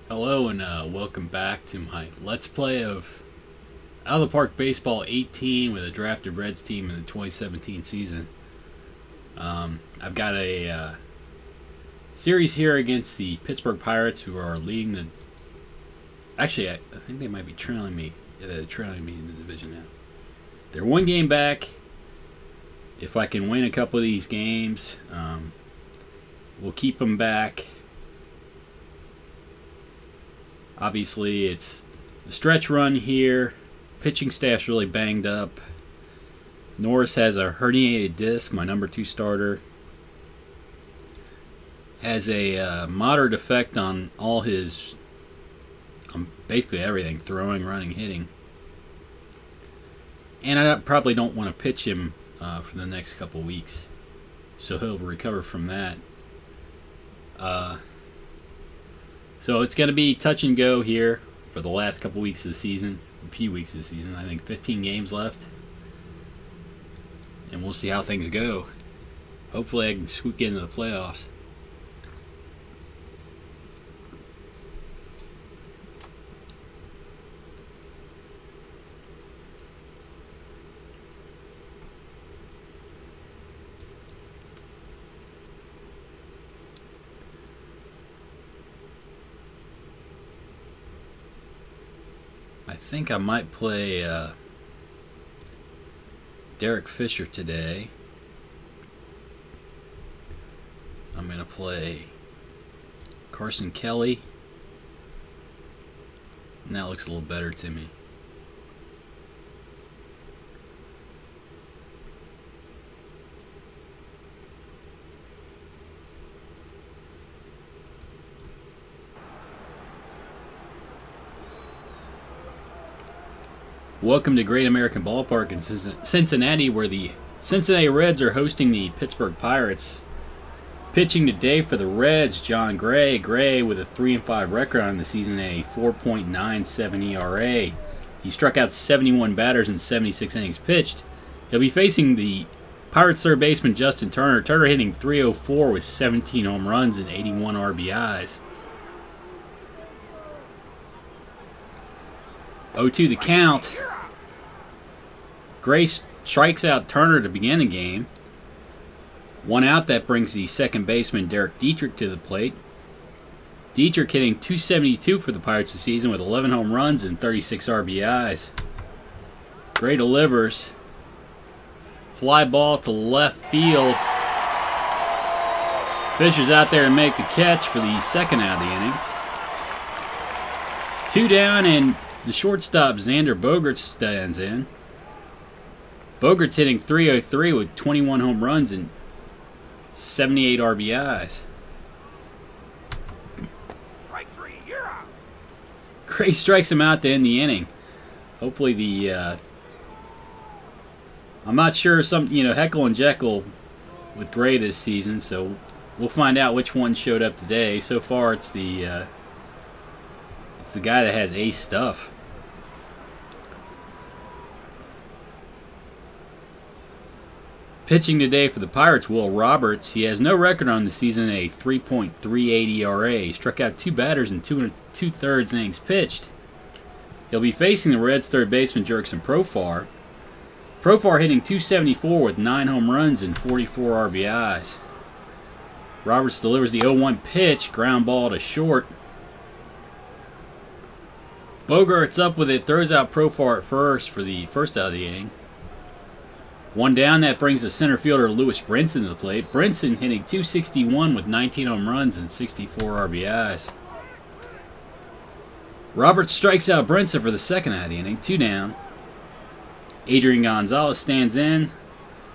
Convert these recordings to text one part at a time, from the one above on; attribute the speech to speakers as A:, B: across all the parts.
A: Hello and welcome back to my Let's Play of Out of the Park Baseball 18 with a drafted Reds team in the 2017 season. I've got a series here against the Pittsburgh Pirates, who are leading the... Actually, I think they might be trailing me. Yeah, they're trailing me in the division now. They're one game back. If I can win a couple of these games, we'll keep them back. Obviously, it's a stretch run here. Pitching staff's really banged up. Norris has a herniated disc, my number 2 starter. Has a moderate effect on all his, basically everything, throwing, running, hitting. And I probably don't want to pitch him for the next couple weeks. So he'll recover from that. So it's going to be touch and go here for the last couple weeks of the season. A few weeks of the season. I think 15 games left. And we'll see how things go. Hopefully I can squeak into the playoffs. I think I might play Derek Fisher today. I'm going to play Carson Kelly. And that looks a little better to me. Welcome to Great American Ballpark in Cincinnati, where the Cincinnati Reds are hosting the Pittsburgh Pirates. Pitching today for the Reds, Jon Gray. Gray with a 3-5 record on the season, a 4.97 ERA. He struck out 71 batters in 76 innings pitched. He'll be facing the Pirates third baseman Justin Turner. Turner hitting .304 with 17 home runs and 81 RBIs. 0-2 the count. Gray strikes out Turner to begin the game. One out, that brings the second baseman Derek Dietrich to the plate. Dietrich hitting .272 for the Pirates this season with 11 home runs and 36 RBIs. Gray delivers. Fly ball to left field. Fisher's out there to make the catch for the second out of the inning. 2 down, and the shortstop Xander Bogaerts stands in. Bogaerts hitting .303 with 21 home runs and 78 RBIs.
B: Strike 3, you're out.
A: Gray strikes him out to end the inning. Hopefully the I'm not sure, Heckle and Jekyll with Gray this season, so we'll find out which one showed up today. So far it's the guy that has ace stuff. Pitching today for the Pirates, Will Roberts. He has no record on the season, a 3.38 ERA. He struck out 2 batters in 2 2/3 innings pitched. He'll be facing the Reds third baseman Jurickson Profar. Profar hitting .274 with 9 home runs and 44 RBIs. Roberts delivers the 0-1 pitch, ground ball to short. Bogaerts up with it, throws out Profar at first for the first out of the inning. 1 down, that brings the center fielder Lewis Brinson to the plate. Brinson hitting .261 with 19 home runs and 64 RBIs. Roberts strikes out Brinson for the second out of the inning. 2 down. Adrian Gonzalez stands in.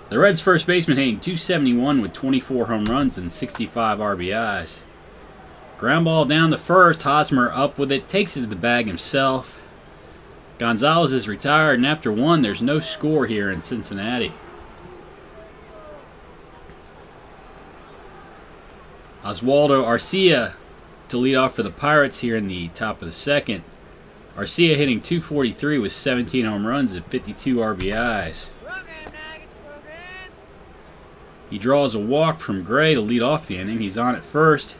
A: The Reds first baseman hitting .271 with 24 home runs and 65 RBIs. Ground ball down to first. Hosmer up with it, takes it to the bag himself. Gonzalez is retired, and after 1, there's no score here in Cincinnati. Oswaldo Arcia to lead off for the Pirates here in the top of the second. Arcia hitting .243 with 17 home runs and 52 RBIs. He draws a walk from Gray to lead off the inning. He's on at first.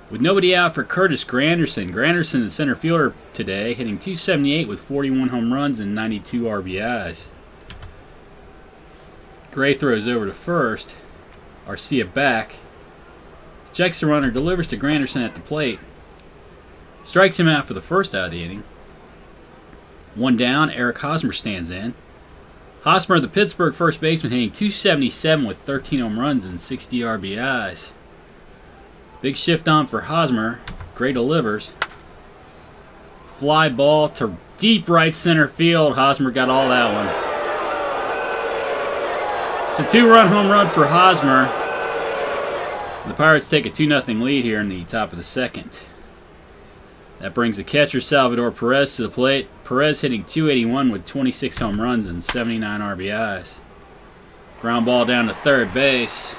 A: With nobody out for Curtis Granderson. Granderson, the center fielder today, hitting .278 with 41 home runs and 92 RBIs. Gray throws over to first. Arcia back. Checks the runner, delivers to Granderson at the plate. Strikes him out for the first out of the inning. One down, Eric Hosmer stands in. Hosmer, the Pittsburgh first baseman, hitting .277 with 13 home runs and 60 RBIs. Big shift on for Hosmer. Gray delivers. Fly ball to deep right center field. Hosmer got all that one. It's a 2-run home run for Hosmer. The Pirates take a 2-0 lead here in the top of the second. That brings the catcher Salvador Perez to the plate. Perez hitting .281 with 26 home runs and 79 RBIs. Ground ball down to third base.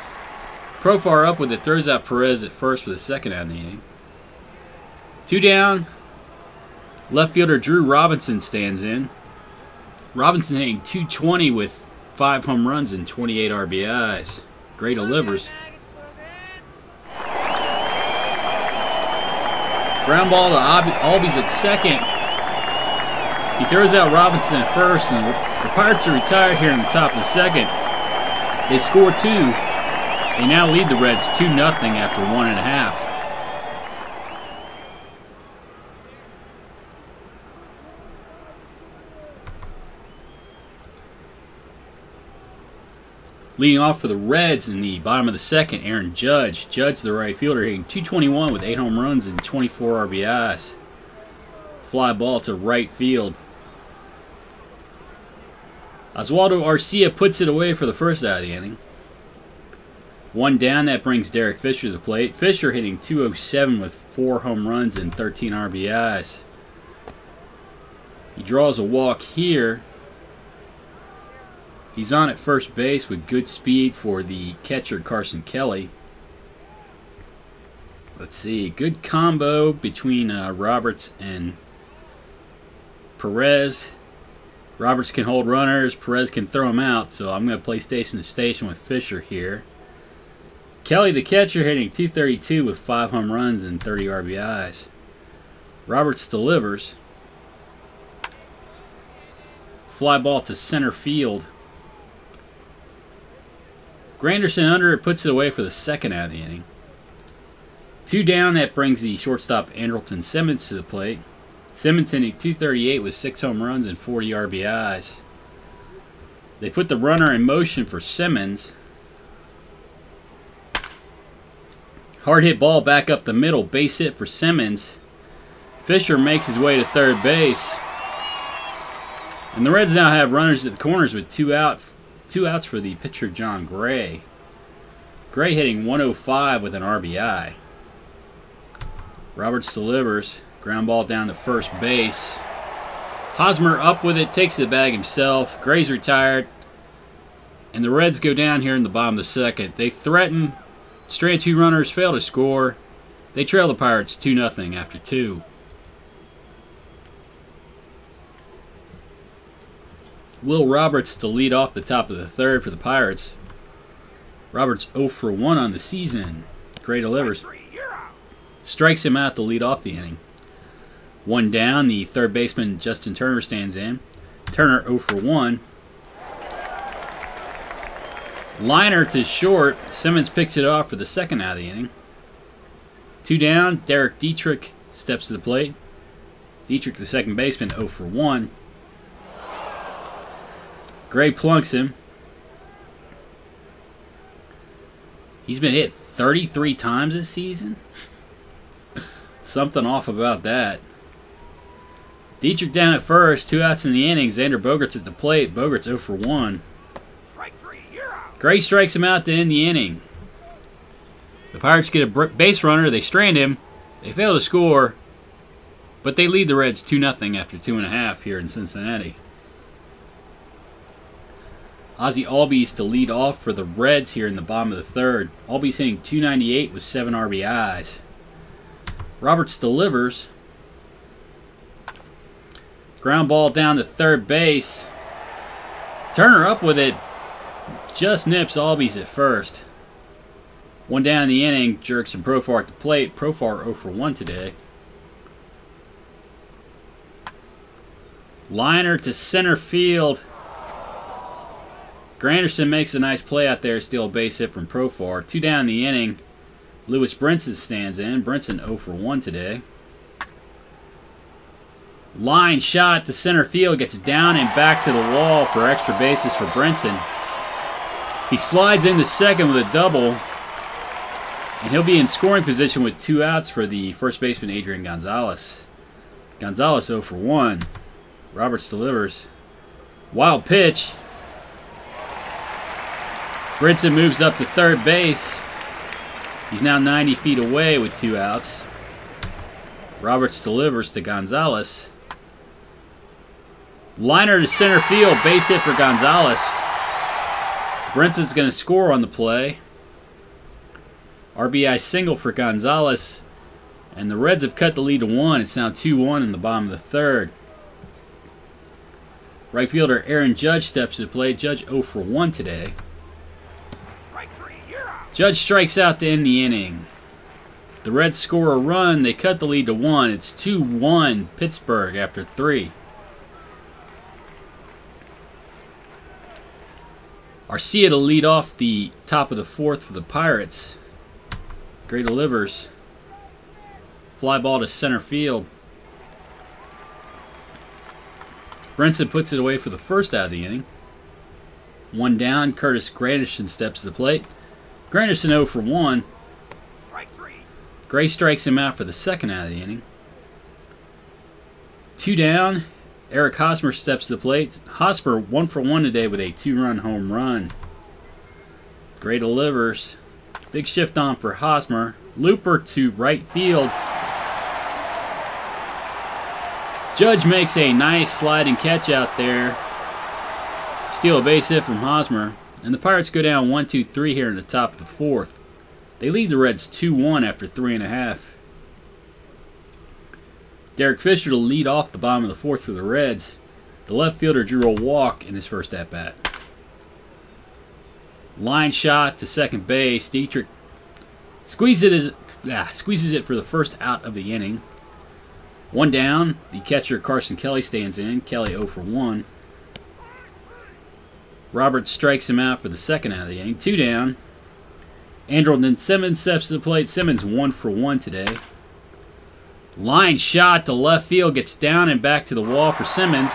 A: Profar up with it, throws out Perez at first for the second out of the inning. 2 down. Left fielder Drew Robinson stands in. Robinson hitting .220 with 5 home runs and 28 RBIs. Gray delivers. Ground ball to Albies at second. He throws out Robinson at first, and the Pirates are retired here in the top of the second. They score 2. They now lead the Reds 2-0 after 1.5. Leading off for the Reds in the bottom of the second, Aaron Judge. Judge, the right fielder, hitting .221 with 8 home runs and 24 RBIs. Fly ball to right field. Oswaldo Arcia puts it away for the first out of the inning. 1 down, that brings Derek Fisher to the plate. Fisher hitting .207 with 4 home runs and 13 RBIs. He draws a walk here. He's on at first base with good speed for the catcher Carson Kelly. Let's see, good combo between Roberts and Perez. Roberts can hold runners, Perez can throw them out, so I'm going to play station to station with Fisher here. Kelly, the catcher, hitting .232 with 5 home runs and 30 RBIs. Roberts delivers. Fly ball to center field. Granderson under it, puts it away for the second out of the inning. 2 down, that brings the shortstop Andrelton Simmons to the plate. Simmons hitting .238 with 6 home runs and 40 RBIs. They put the runner in motion for Simmons. Hard hit ball back up the middle, base hit for Simmons. Fisher makes his way to third base. And the Reds now have runners at the corners with 2 outs for the pitcher John Gray. Gray hitting .105 with an RBI. Roberts delivers. Ground ball down to first base. Hosmer up with it, takes the bag himself. Gray's retired. And the Reds go down here in the bottom of the second. They threaten. Strand 2 runners fail to score. They trail the Pirates 2-0 after 2. Will Roberts to lead off the top of the third for the Pirates. Roberts 0 for 1 on the season. Gray delivers. Strikes him out to lead off the inning. 1 down, the third baseman Justin Turner stands in. Turner 0 for 1. Liner to short. Simmons picks it off for the second out of the inning. 2 down, Derek Dietrich steps to the plate. Dietrich, the second baseman, 0 for 1. Gray plunks him. He's been hit 33 times this season. Something off about that. Dietrich down at first, 2 outs in the inning. Xander Bogaerts at the plate. Bogaerts 0 for 1.
B: Strike 3, you're out.
A: Gray strikes him out to end the inning. The Pirates get a base runner. They strand him. They fail to score. But they lead the Reds 2-0 after 2.5 here in Cincinnati. Ozzie Albies to lead off for the Reds here in the bottom of the third. Albies hitting .298 with 7 RBIs. Roberts delivers. Ground ball down to third base. Turner up with it. Just nips Albies at first. One down in the inning. Jurickson Profar at the plate. Profar 0 for 1 today. Liner to center field. Granderson makes a nice play out there. Steal a base hit from Profar. 2 down in the inning. Lewis Brinson stands in. Brinson 0 for 1 today. Line shot to center field. Gets down and back to the wall for extra bases for Brinson. He slides into second with a double. And he'll be in scoring position with 2 outs for the first baseman, Adrian Gonzalez. Gonzalez 0 for 1. Roberts delivers. Wild pitch. Brinson moves up to third base. He's now 90 feet away with 2 outs. Roberts delivers to Gonzalez. Liner to center field. Base hit for Gonzalez. Brinson's going to score on the play. RBI single for Gonzalez. And the Reds have cut the lead to 1. It's now 2-1 in the bottom of the 3rd. Right fielder Aaron Judge steps to the plate. Judge 0 for 1 today. Judge strikes out to end the inning. The Reds score a run. They cut the lead to 1. It's 2-1 Pittsburgh after 3. Arcia to lead off the top of the 4th for the Pirates. Gray delivers. Fly ball to center field. Brinson puts it away for the first out of the inning. 1 down. Curtis Granderson steps to the plate. Granderson 0 for 1. Gray strikes him out for the second out of the inning. 2 down. Eric Hosmer steps to the plate. Hosmer 1 for 1 today with a 2-run home run. Gray delivers. Big shift on for Hosmer. Looper to right field. Judge makes a nice sliding catch out there. Steal a base hit from Hosmer. And the Pirates go down 1-2-3 here in the top of the 4th. They lead the Reds 2-1 after 3.5. Derek Fisher to lead off the bottom of the 4th for the Reds. The left fielder drew a walk in his first at-bat. Line shot to second base. Dietrich squeezes it for the first out of the inning. 1 down. The catcher Carson Kelly stands in. Kelly 0 for 1. Roberts strikes him out for the second out of the inning. 2 down. Andrelton Simmons steps to the plate. Simmons 1 for 1 today. Line shot to left field. Gets down and back to the wall for Simmons.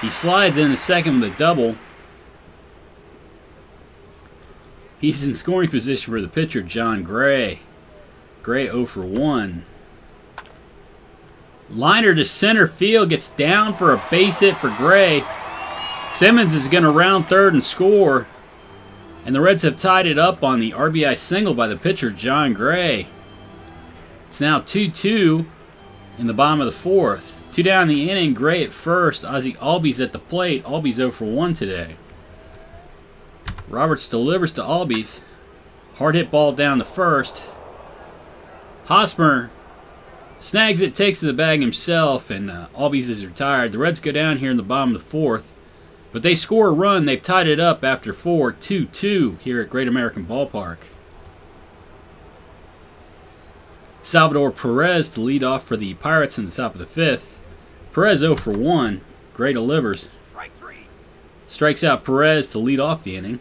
A: He slides into second with a double. He's in scoring position for the pitcher, John Gray. Gray 0 for 1. Liner to center field. Gets down for a base hit for Gray. Simmons is going to round third and score. And the Reds have tied it up on the RBI single by the pitcher, John Gray. It's now 2-2 in the bottom of the 4th. 2 down in the inning. Gray at first. Ozzie Albies at the plate. Albies 0 for 1 today. Roberts delivers to Albies. Hard hit ball down to first. Hosmer snags it, takes to the bag himself, and Albies is retired. The Reds go down here in the bottom of the 4th. But they score a run. They've tied it up after 4, 2-2 here at Great American Ballpark. Salvador Perez to lead off for the Pirates in the top of the 5th. Perez 0 for 1. Gray delivers. Strikes out Perez to lead off the inning.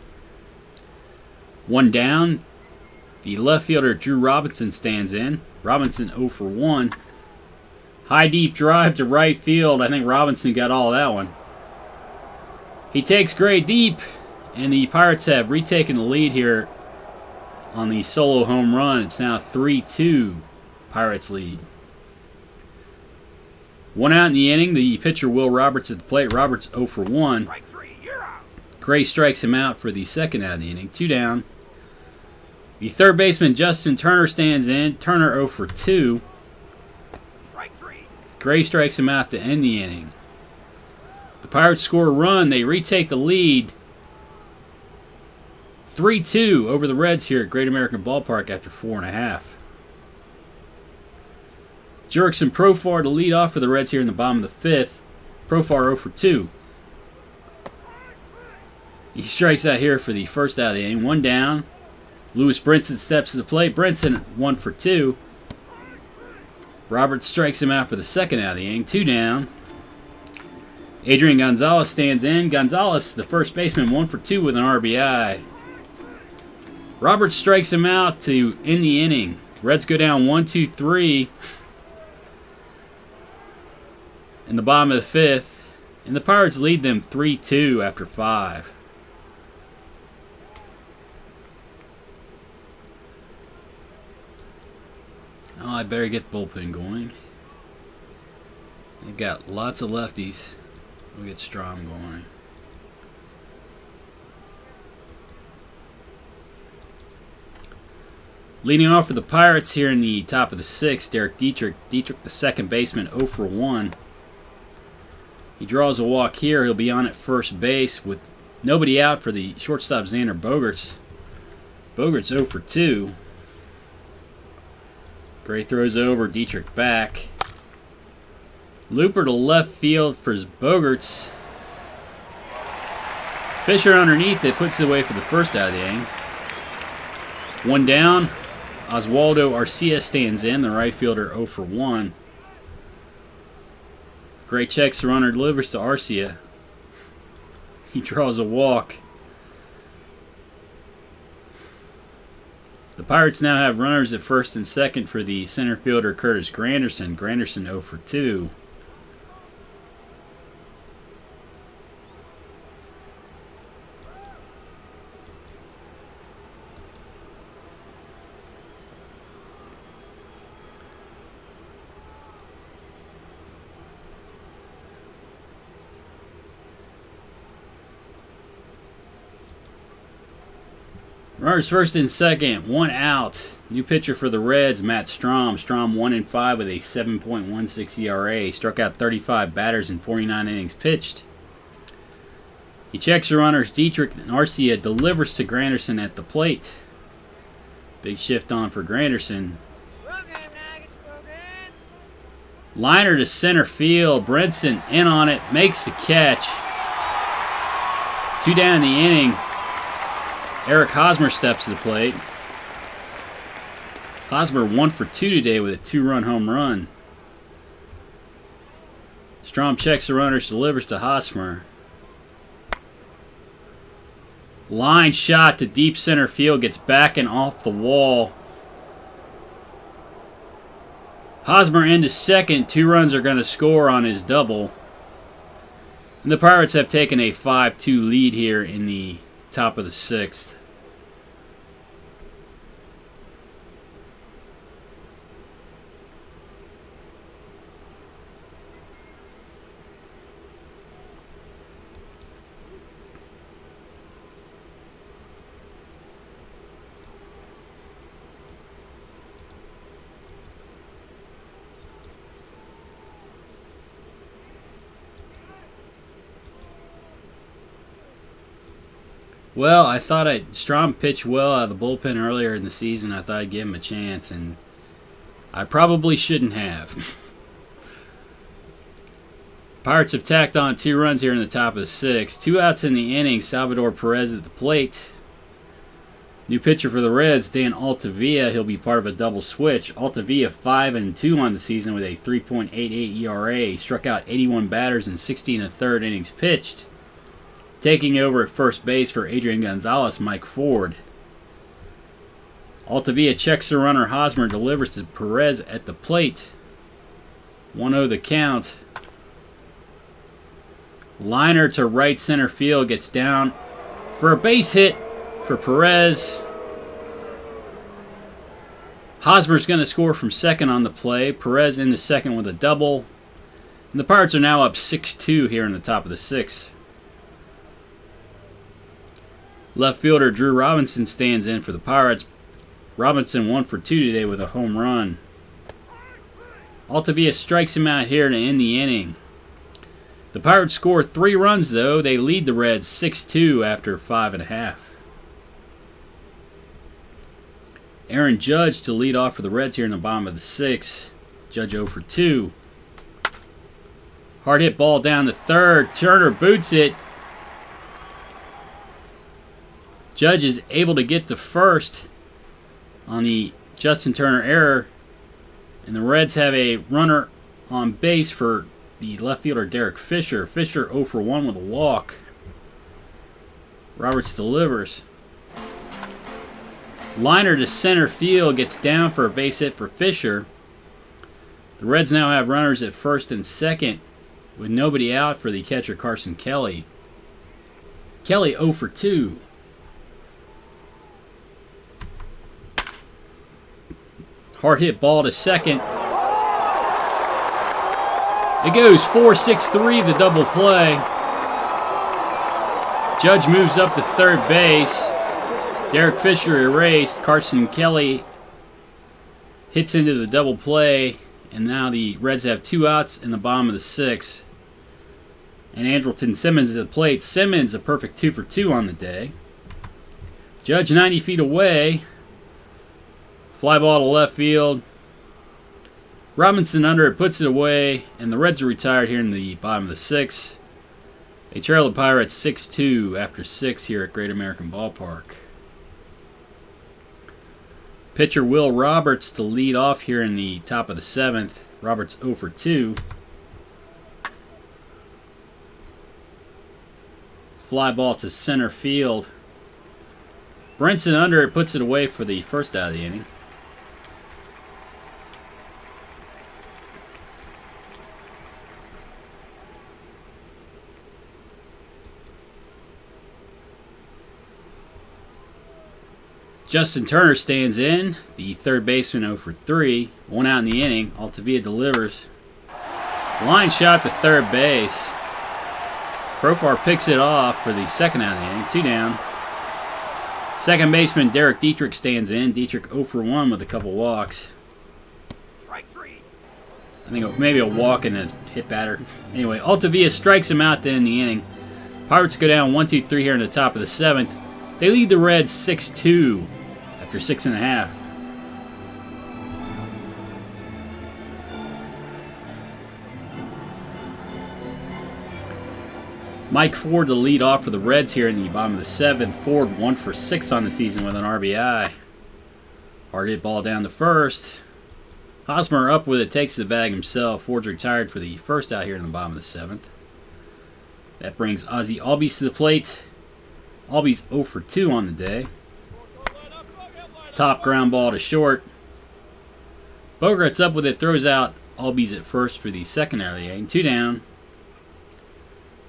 A: 1 down. The left fielder Drew Robinson stands in. Robinson 0 for 1. High deep drive to right field. I think Robinson got all of that one. He takes Gray deep, and the Pirates have retaken the lead here on the solo home run. It's now 3-2. Pirates lead. 1 out in the inning. The pitcher Will Roberts at the plate. Roberts 0 for 1. Gray strikes him out for the second out of the inning. 2 down. The third baseman Justin Turner stands in. Turner 0 for 2. Gray strikes him out to end the inning. The Pirates score a run. They retake the lead. 3-2 over the Reds here at Great American Ballpark after 4.5. Jurickson Profar to lead off for the Reds here in the bottom of the 5th. Profar 0 for 2. He strikes out here for the first out of the inning. 1 down. Lewis Brinson steps to the plate. Brinson 1 for 2. Roberts strikes him out for the second out of the inning. 2 down. Adrian Gonzalez stands in. Gonzalez, the first baseman, 1 for 2 with an RBI. Roberts strikes him out to end the inning. Reds go down 1-2-3 in the bottom of the fifth, and the Pirates lead them 3-2 after 5. Oh, I better get the bullpen going. They've got lots of lefties. We'll get Strom going. Leading off for the Pirates here in the top of the 6th, Derek Dietrich. Dietrich, the second baseman, 0 for 1. He draws a walk here. He'll be on at first base with nobody out for the shortstop, Xander Bogaerts. Bogaerts 0 for 2. Gray throws over, Dietrich back. Looper to left field for Bogaerts. Fisher underneath it, puts it away for the first out of the inning. 1 down. Oswaldo Arcia stands in, the right fielder 0 for 1. Gray checks the runner, delivers to Arcia. He draws a walk. The Pirates now have runners at first and second for the center fielder Curtis Granderson. Granderson 0 for 2. Runners first and second, 1 out. New pitcher for the Reds, Matt Strom. Strom 1-5 with a 7.16 ERA. Struck out 35 batters in 49 innings pitched. He checks the runners. Dietrich and Arcia, delivers to Granderson at the plate. Big shift on for Granderson. Liner to center field. Brinson in on it, makes the catch. 2 down in the inning. Eric Hosmer steps to the plate. Hosmer 1 for 2 today with a 2-run home run. Strom checks the runners, delivers to Hosmer. Line shot to deep center field, gets back and off the wall. Hosmer into second. 2 runs are going to score on his double. And the Pirates have taken a 5-2 lead here in the top of the 6th. Well, I thought Strom pitched well out of the bullpen earlier in the season. I thought I'd give him a chance, and I probably shouldn't have. Pirates have tacked on 2 runs here in the top of the 6th. 2 outs in the inning. Salvador Perez at the plate. New pitcher for the Reds, Dan Altavilla. He'll be part of a double switch. Altavilla 5-2 on the season with a 3.88 ERA. He struck out 81 batters in 16 1/3 innings pitched. Taking over at first base for Adrian Gonzalez, Mike Ford. Altavilla checks the runner. Hosmer delivers to Perez at the plate. 1-0 the count. Liner to right center field, gets down for a base hit for Perez. Hosmer's going to score from second on the play. Perez into second with a double. And the Pirates are now up 6-2 here in the top of the 6th. Left fielder Drew Robinson stands in for the Pirates. Robinson 1 for 2 today with a home run. Altavilla strikes him out here to end the inning. The Pirates score 3 runs, though. They lead the Reds 6-2 after 5.5. Aaron Judge to lead off for the Reds here in the bottom of the 6th. Judge 0 for 2. Hard hit ball down the third. Turner boots it. Judge is able to get to first. on the Justin Turner error, and the Reds have a runner on base for the left fielder Derek Fisher. Fisher 0 for 1 with a walk. Roberts delivers. Liner to center field, gets down for a base hit for Fisher. The Reds now have runners at first and second with nobody out for the catcher Carson Kelly. Kelly 0 for 2. Hard hit ball to second. It goes 4-6-3, the double play. Judge moves up to third base. Derek Fisher erased. Carson Kelly hits into the double play. And now the Reds have 2 outs in the bottom of the 6th. And Andrelton Simmons at the plate. Simmons a perfect 2 for 2 on the day. Judge 90 feet away. Fly ball to left field. Robinson under it, puts it away. And the Reds are retired here in the bottom of the 6th. They trail the Pirates 6-2 after 6 here at Great American Ballpark. Pitcher Will Roberts to lead off here in the top of the 7th. Roberts 0 for 2. Fly ball to center field. Brinson under it, puts it away for the first out of the inning. Justin Turner stands in, the third baseman 0 for 3. 1 out in the inning. Altavilla delivers. Line shot to third base. Profar picks it off for the second out of the inning. 2 down. Second baseman Derek Dietrich stands in. Dietrich 0 for 1 with a couple walks.
B: Strike 3.
A: I think maybe a walk and a hit batter. Anyway, Altavilla strikes him out to end the inning. Pirates go down 1-2-3 here in the top of the 7th. They lead the Reds 6-2 after 6.5. Mike Ford to lead off for the Reds here in the bottom of the 7th. Ford 1 for 6 on the season with an RBI. Hard hit ball down to first. Hosmer up with it, takes the bag himself. Ford's retired for the first out here in the bottom of the 7th. That brings Ozzie Albies to the plate. Albies 0 for 2 on the day. Top ground ball to short. Bogart's up with it, throws out Albies at first for the second out of the inning. 2 down.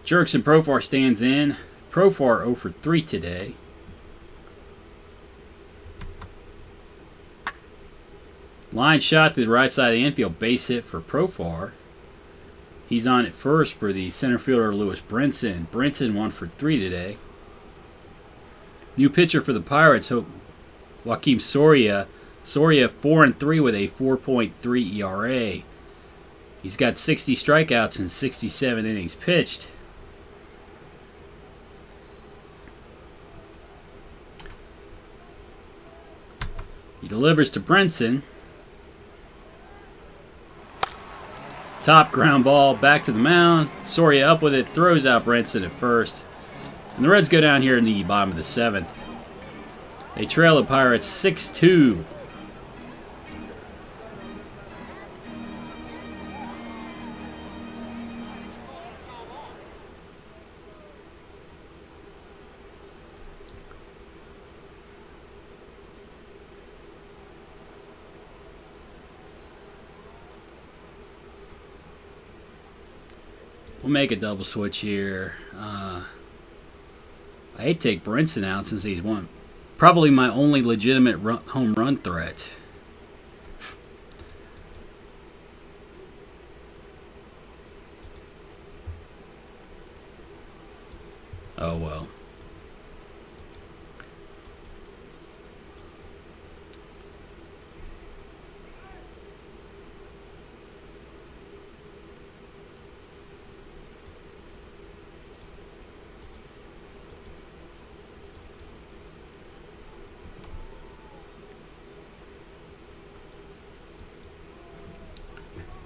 A: Jurickson Profar stands in. Profar 0 for 3 today. Line shot to the right side of the infield. Base hit for Profar. He's on at first for the center fielder Lewis Brinson. Brinson 1 for 3 today. New pitcher for the Pirates, Joakim Soria. Soria 4-3 with a 4.3 ERA. He's got 60 strikeouts in 67 innings pitched. He delivers to Brinson. Top ground ball back to the mound. Soria up with it, throws out Brinson at first. And the Reds go down here in the bottom of the 7th. They trail the Pirates 6-2. We'll make a double switch here. I hate to take Brinson out since he's probably my only legitimate home run threat. Oh well.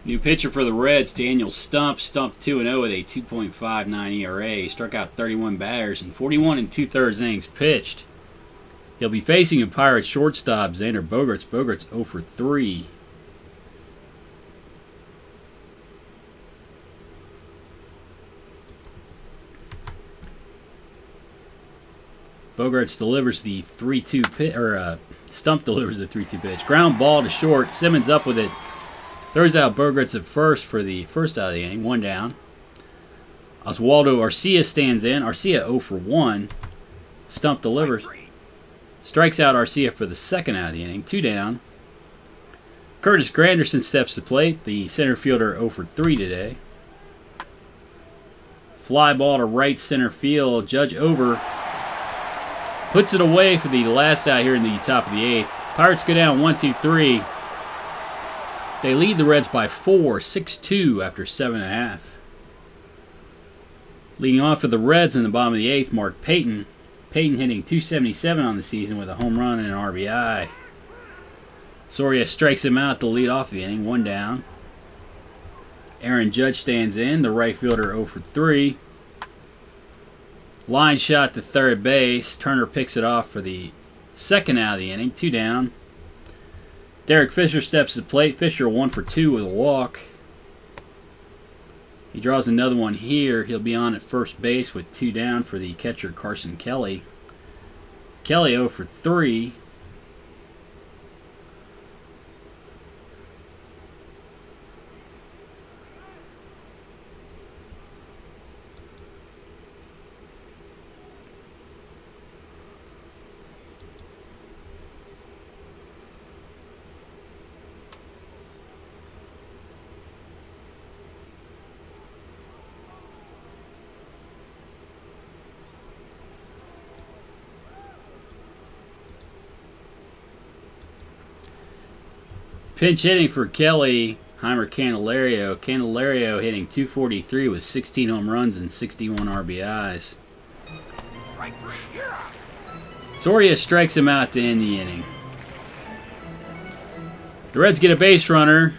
A: New pitcher for the Reds, Daniel Stumpf. Stumpf 2-0 with a 2.59 ERA. Struck out 31 batters in 41 2/3 innings pitched. He'll be facing a Pirates shortstop, Xander Bogaerts. Bogaerts 0 for 3. Bogaerts delivers the 3-2 pitch, or Stump delivers the 3-2 pitch. Ground ball to short. Simmons up with it. Throws out Bogaerts at first for the first out of the inning. 1 down. Oswaldo Arcia stands in. Arcia 0 for 1. Stump delivers. Strikes out Arcia for the second out of the inning. 2 down. Curtis Granderson steps to plate. The center fielder 0 for 3 today. Fly ball to right center field. Judge over. Puts it away for the last out here in the top of the 8th. Pirates go down 1-2-3. They lead the Reds by 4, 6-2 after 7.5. Leading off for the Reds in the bottom of the 8th, Mark Payton. Payton hitting .277 on the season with a home run and an RBI. Soria strikes him out to lead off the inning, 1 down. Aaron Judge stands in, the right fielder 0 for 3. Line shot to third base. Turner picks it off for the second out of the inning, 2 down. Derek Fisher steps to the plate. Fisher 1 for 2 with a walk. He draws another one here. He'll be on at first base with 2 down for the catcher Carson Kelly. Kelly 0 for 3. Pinch hitting for Kelly, Heimer Candelario. Candelario hitting .243 with 16 home runs and 61 RBIs. Soria strikes him out to end the inning. The Reds get a base runner.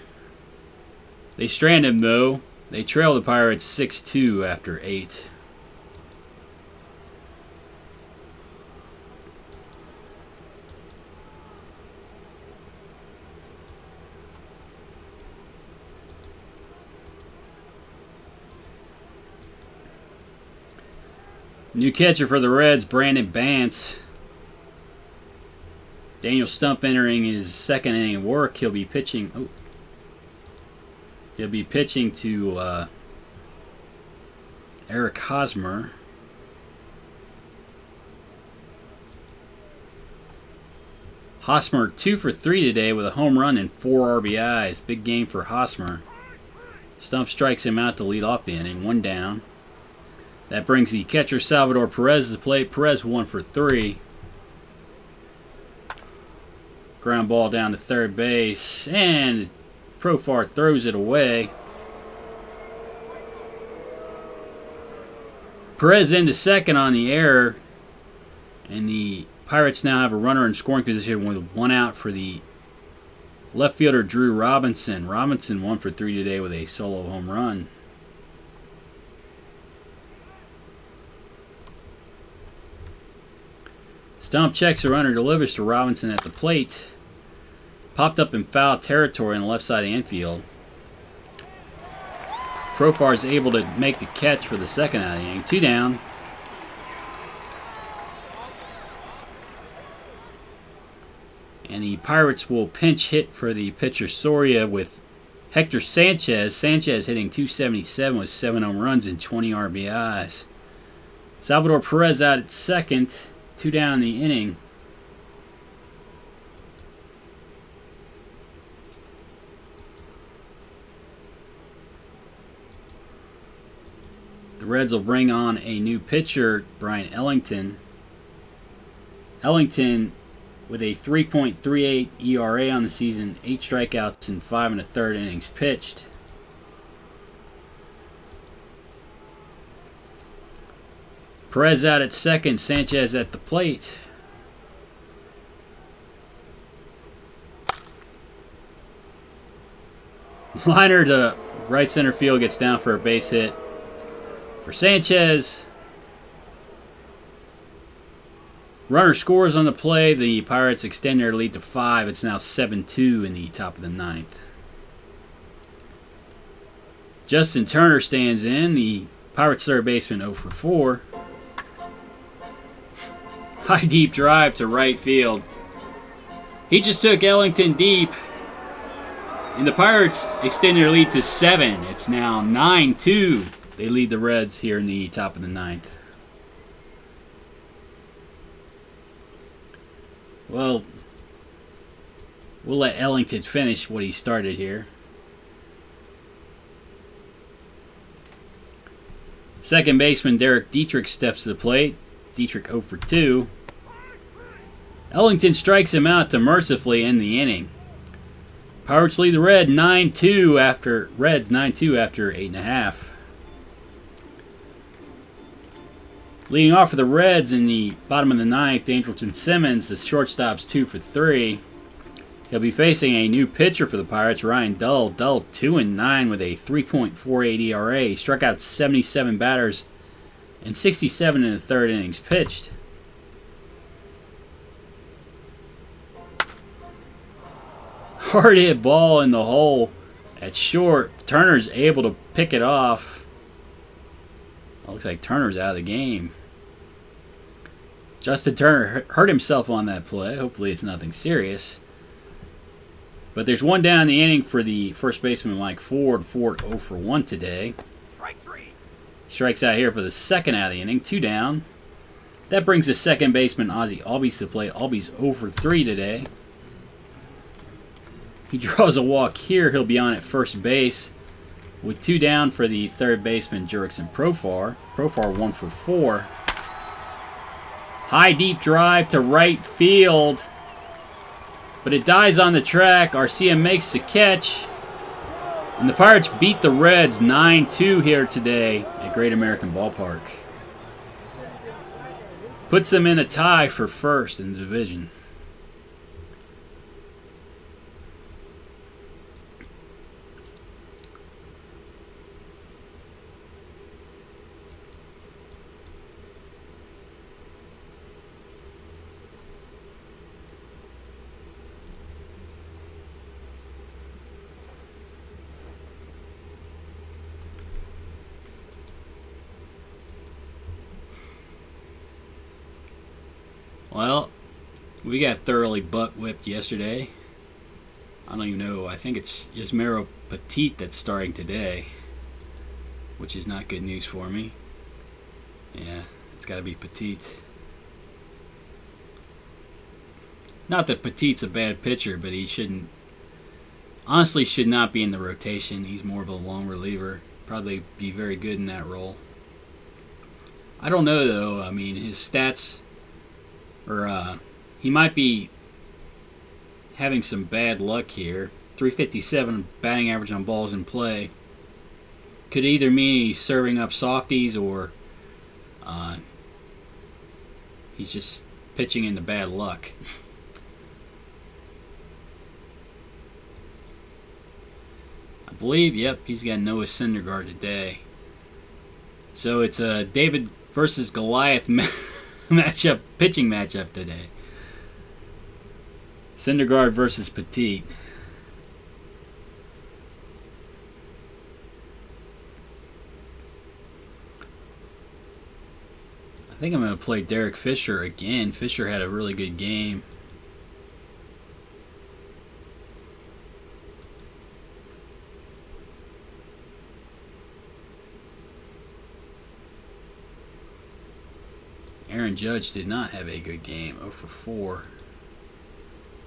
A: They strand him, though. They trail the Pirates 6-2 after 8. New catcher for the Reds, Brandon Bance. Daniel Stump entering his second inning of work. He'll be pitching. Oh, he'll be pitching to Eric Hosmer. Hosmer 2 for 3 today with a home run and 4 RBIs. Big game for Hosmer. Stump strikes him out to lead off the inning. 1 down. That brings the catcher Salvador Perez to the plate. Perez 1 for 3. Ground ball down to third base. And Profar throws it away. Perez into second on the error. And the Pirates now have a runner in scoring position with 1 out for the left fielder Drew Robinson. Robinson 1 for 3 today with a solo home run. Stump checks a runner, delivers to Robinson at the plate. Popped up in foul territory on the left side of the infield. Profar is able to make the catch for the second out of the inning. 2 down. And the Pirates will pinch hit for the pitcher Soria with Hector Sanchez. Sanchez hitting .277 with 7 home runs and 20 RBIs. Salvador Perez out at second. 2 down in the inning. The Reds will bring on a new pitcher, Brian Ellington. Ellington with a 3.38 ERA on the season, 8 strikeouts in 5 1/3 innings pitched. Perez out at second, Sanchez at the plate. Liner to right center field, gets down for a base hit for Sanchez. Runner scores on the play. The Pirates extend their lead to 5. It's now 7-2 in the top of the ninth. Justin Turner stands in. The Pirates third baseman 0 for 4. High deep drive to right field. He just took Ellington deep. And the Pirates extend their lead to 7. It's now 9-2. They lead the Reds here in the top of the ninth. Well, we'll let Ellington finish what he started here. Second baseman Derek Dietrich steps to the plate. Dietrich 0 for 2. Ellington strikes him out to mercifully end the inning. Pirates lead the Reds 9-2 after 8.5. Leading off for the Reds in the bottom of the ninth, Andrelton Simmons, the shortstop's 2 for 3. He'll be facing a new pitcher for the Pirates, Ryan Dull. Dull 2-9 with a 3.48 ERA. He struck out 77 batters and 67 in the third innings pitched. Hard hit ball in the hole at short. Turner's able to pick it off. Looks like Turner's out of the game. Justin Turner hurt himself on that play. Hopefully it's nothing serious. But there's one down in the inning for the first baseman, Mike Ford. Ford 0 for 1 today.
B: Strike 3.
A: Strikes out here for the second out of the inning. 2 down. That brings the second baseman, Ozzie Albies, to play. Albies 0 for 3 today. He draws a walk here. He'll be on at first base with 2 down for the third baseman, Jurickson Profar. Profar 1 for 4. High deep drive to right field. But it dies on the track. Arcia makes the catch. And the Pirates beat the Reds 9-2 here today at Great American Ballpark. Puts them in a tie for first in the division. Well, we got thoroughly butt-whipped yesterday. I don't even know. I think it's Yusmeiro Petit that's starting today, which is not good news for me. Yeah, it's got to be Petit. Not that Petit's a bad pitcher, but he honestly should not be in the rotation. He's more of a long reliever. Probably be very good in that role. I don't know, though. I mean, his stats... he might be having some bad luck here. 357 batting average on balls in play. Could either mean he's serving up softies or he's just pitching into bad luck. I believe, yep, he's got Noah Syndergaard today. So it's a David versus Goliath pitching matchup today. Syndergaard versus Petit. I think I'm going to play Derek Fisher again. Fisher had a really good game. Aaron Judge did not have a good game. 0 for 4.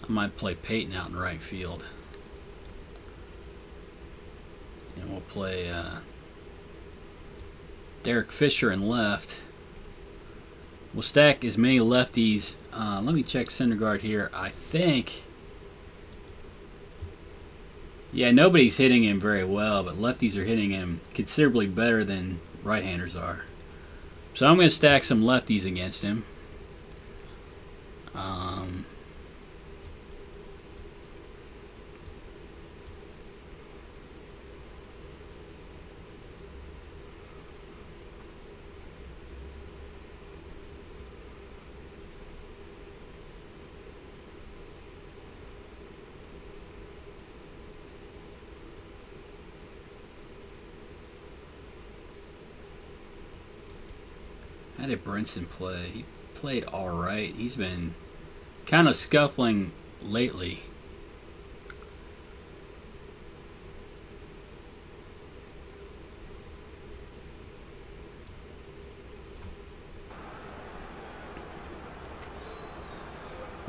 A: I might play Peyton out in right field. And we'll play Derek Fisher in left. We'll stack as many lefties. Let me check Syndergaard here. I think... yeah, nobody's hitting him very well, but lefties are hitting him considerably better than right-handers are. So I'm going to stack some lefties against him. How did Brinson play? He played all right. He's been kind of scuffling lately.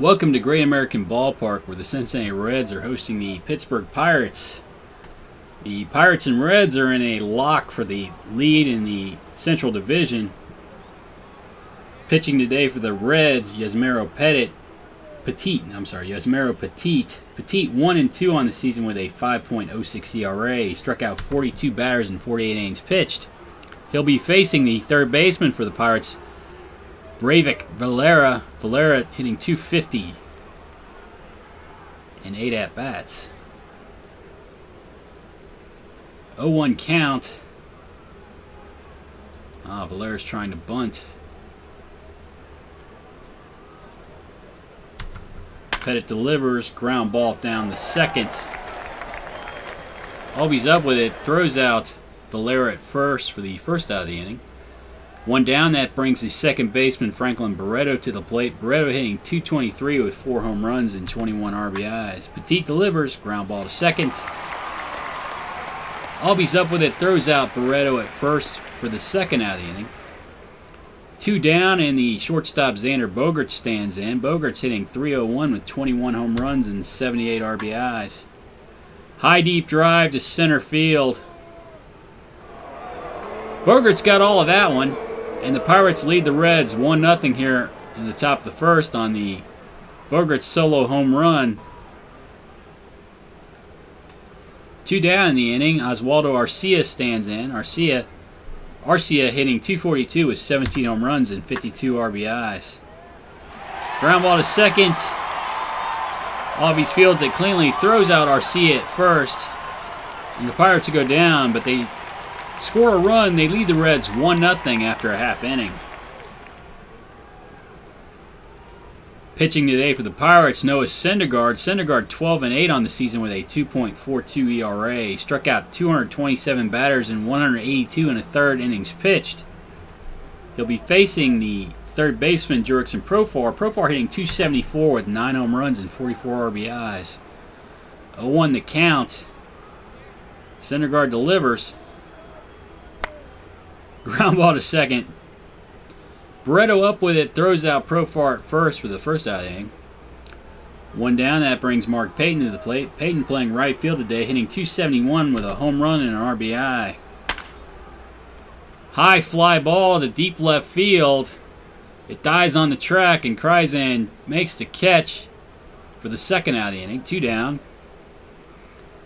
A: Welcome to Great American Ballpark, where the Cincinnati Reds are hosting the Pittsburgh Pirates. The Pirates and Reds are in a lock for the lead in the Central Division. Pitching today for the Reds, Yasmero Petit. Petit 1-2 on the season with a 5.06 ERA. He struck out 42 batters in 48 innings pitched. He'll be facing the third baseman for the Pirates, Breyvic Valera. Valera hitting .250 in 8 at-bats. 0-1 count. Valera's trying to bunt. Pettit delivers, ground ball down the second. Albies up with it, throws out Valera at first for the first out of the inning. One down, that brings the second baseman Franklin Barreto to the plate. Barreto hitting .223 with 4 home runs and 21 RBIs. Petit delivers, ground ball to second. Albies up with it, throws out Barreto at first for the second out of the inning. 2 down, and the shortstop Xander Bogaerts stands in. Bogaerts hitting .301 with 21 home runs and 78 RBIs. High deep drive to center field. Bogaerts got all of that one, and the Pirates lead the Reds 1-0 here in the top of the first on the Bogaerts solo home run. 2 down in the inning, Oswaldo Arcia stands in. Arcia hitting .242 with 17 home runs and 52 RBIs. Ground ball to second. Albies fields it cleanly, throws out Arcia at first. And the Pirates go down, but they score a run. They lead the Reds 1-0 after a half inning. Pitching today for the Pirates, Noah Syndergaard. Syndergaard 12-8 on the season with a 2.42 ERA. He struck out 227 batters in 182 and a third innings pitched. He'll be facing the third baseman Jurickson Profar. Profar hitting .274 with 9 home runs and 44 RBIs. 0-1 the count. Syndergaard delivers. Ground ball to second. Barreto up with it, throws out Profar at first for the first out of the inning. 1 down, that brings Mark Payton to the plate. Payton playing right field today, hitting .271 with a home run and an RBI. High fly ball to deep left field. It dies on the track, and Kryzan makes the catch for the second out of the inning. 2 down.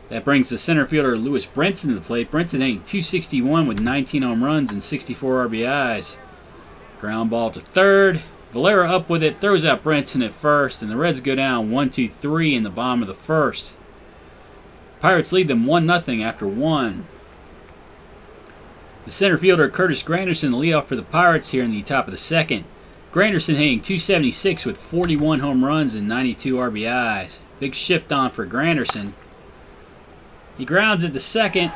A: That brings the center fielder Lewis Brinson to the plate. Brinson hitting .261 with 19 home runs and 64 RBIs. Ground ball to third. Valera up with it, throws out Brinson at first, and the Reds go down 1-2-3 in the bottom of the first. Pirates lead them 1-0 after 1. The center fielder Curtis Granderson, the leadoff for the Pirates here in the top of the second. Granderson hitting .276 with 41 home runs and 92 RBIs. Big shift on for Granderson. He grounds it to second.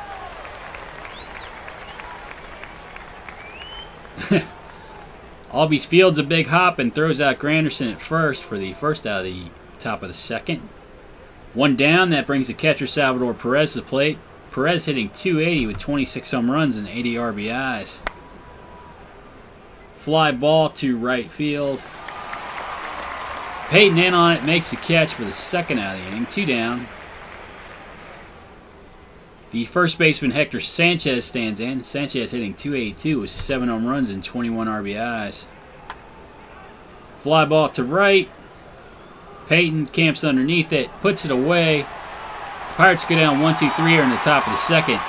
A: Albies fields a big hop and throws out Granderson at first for the first out of the top of the second. 1 down, that brings the catcher Salvador Perez to the plate. Perez hitting .280 with 26 home runs and 80 RBIs. Fly ball to right field. Payton in on it, makes the catch for the second out of the inning. 2 down. The first baseman Hector Sanchez stands in. Sanchez hitting .282 with 7 home runs and 21 RBIs. Fly ball to right. Payton camps underneath it, puts it away. The Pirates go down 1-2-3 here in the top of the second.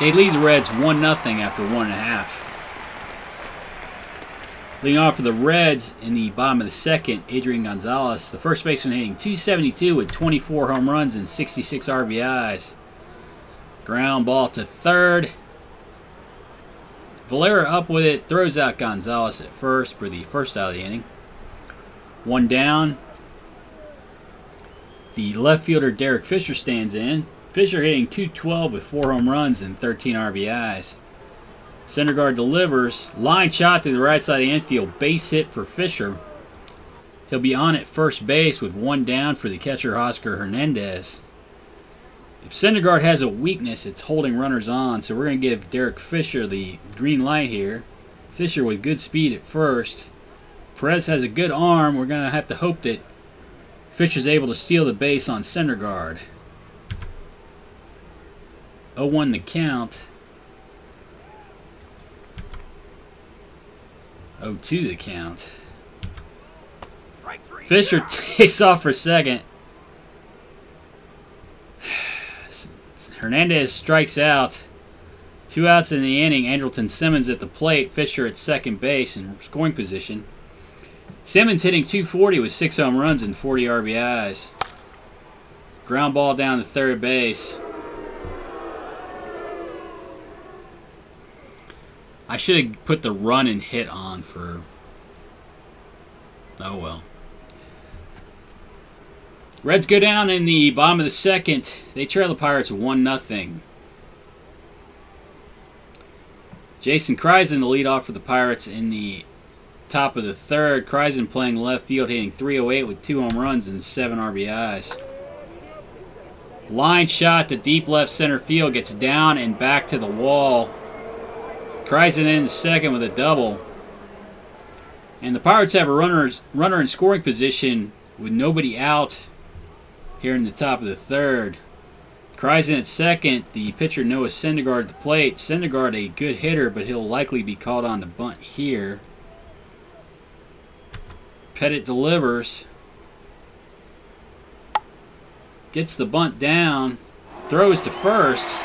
A: They lead the Reds 1-0 after 1.5. Leading off for the Reds in the bottom of the second, Adrian Gonzalez. The first baseman hitting .272 with 24 home runs and 66 RBIs. Ground ball to third. Valera up with it, throws out Gonzalez at first for the first out of the inning. 1 down. The left fielder Derek Fisher stands in. Fisher hitting .212 with 4 home runs and 13 RBIs. Syndergaard delivers. Line shot to the right side of the infield. Base hit for Fisher. He'll be on at first base with one down for the catcher, Oscar Hernandez. If Syndergaard has a weakness, it's holding runners on, so we're going to give Derek Fisher the green light here. Fisher with good speed at first. Perez has a good arm. We're going to have to hope that Fisher's able to steal the base on Syndergaard. 0-1 the count. 0-2 the count.
B: Strike 3.
A: Fisher takes off for second. Hernandez strikes out. 2 outs in the inning. Andrelton Simmons at the plate. Fisher at second base in scoring position. Simmons hitting .240 with 6 home runs and 40 RBIs. Ground ball down to third base. I should have put the run and hit on for... Oh well. Reds go down in the bottom of the second. They trail the Pirates 1-0. Jason Kreisen the leadoff for the Pirates in the top of the third. Kreisen playing left field, hitting .308 with 2 home runs and 7 RBIs. Line shot to deep left center field, gets down and back to the wall. Kreisen in second with a double. And the Pirates have a runner in scoring position with nobody out here in the top of the third. Kreisen at second, the pitcher Noah Syndergaard at the plate. Syndergaard a good hitter, but he'll likely be called on to bunt here. Pettit delivers. Gets the bunt down. Throws to first.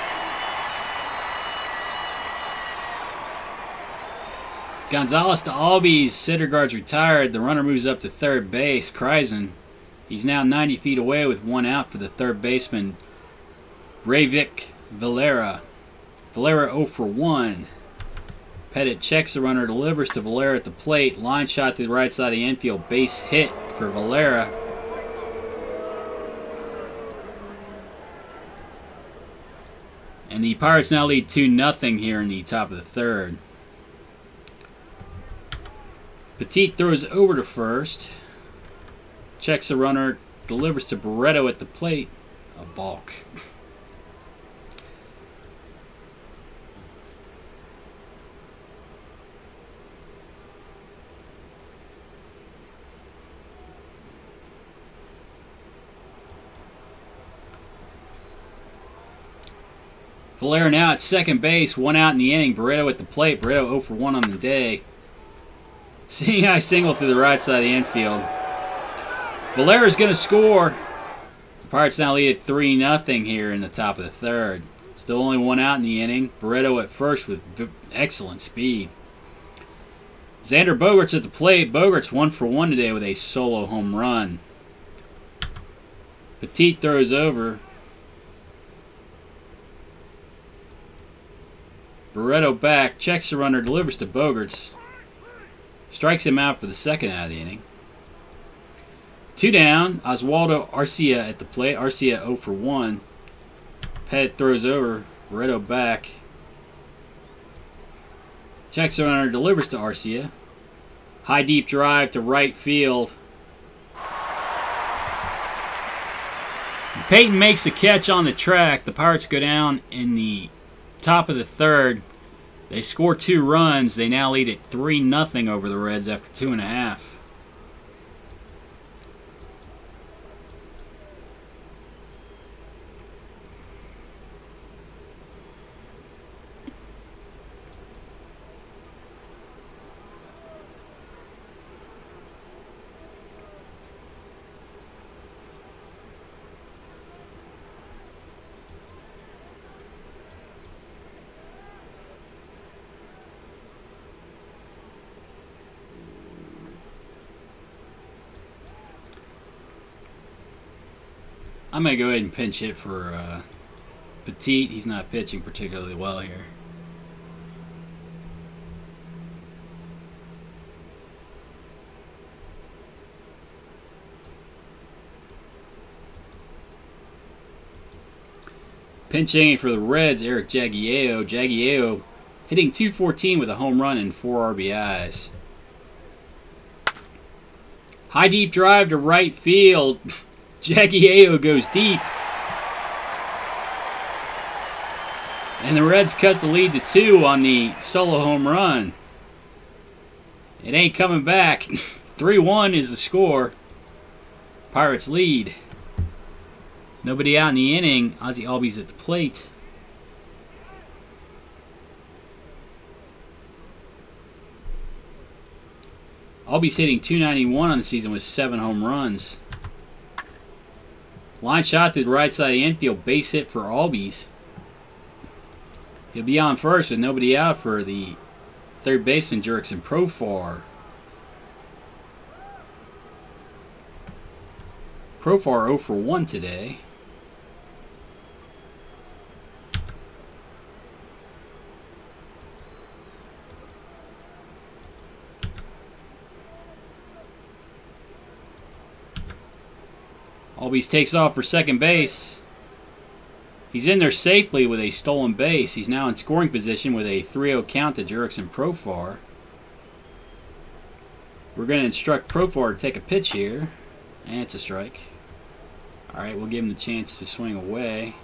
A: Gonzalez to Albies. Syndergaard's retired. The runner moves up to third base. Kreisen. He's now 90 feet away with 1 out for the third baseman, Rayvik Valera. Valera 0 for 1. Pettit checks the runner, delivers to Valera at the plate. Line shot to the right side of the infield. Base hit for Valera. And the Pirates now lead 2-0 here in the top of the third. Petit throws over to first. Checks the runner, delivers to Barreto at the plate. A balk. Valera now at second base, 1 out in the inning. Barreto at the plate. Barreto 0 for 1 on the day. Seeing eye single through the right side of the infield. Valera's going to score. The Pirates now lead at 3-0 here in the top of the third. Still only 1 out in the inning. Barreto at first with excellent speed. Xander Bogaerts at the plate. Bogaerts 1 for 1 today with a solo home run. Petit throws over. Barreto back. Checks the runner. Delivers to Bogaerts. Strikes him out for the second out of the inning. 2 down. Oswaldo Arcia at the plate. Arcia 0 for 1. Pettit throws over. Barreto back. Checks the runner. Delivers to Arcia. High deep drive to right field. Peyton makes the catch on the track. The Pirates go down in the top of the third. They score 2 runs. They now lead at 3-0 over the Reds after 2.5. I'm going to go ahead and pinch hit for Petit. He's not pitching particularly well here. Pinching for the Reds, Eric Jagiello. Jagiello hitting .214 with a home run and 4 RBIs. High deep drive to right field. Jackie Ayo goes deep. And the Reds cut the lead to 2 on the solo home run. It ain't coming back. 3-1 is the score. Pirates lead. Nobody out in the inning. Ozzie Albies at the plate. Albies hitting .291 on the season with 7 home runs. Line shot to the right side of the infield. Base hit for Albies. He'll be on first with nobody out for the third baseman, Jurickson Profar. Profar 0 for 1 today. Albies takes off for second base. He's in there safely with a stolen base. He's now in scoring position with a 3-0 count to Jurickson Profar. We're going to instruct Profar to take a pitch here. And it's a strike. Alright, we'll give him the chance to swing away.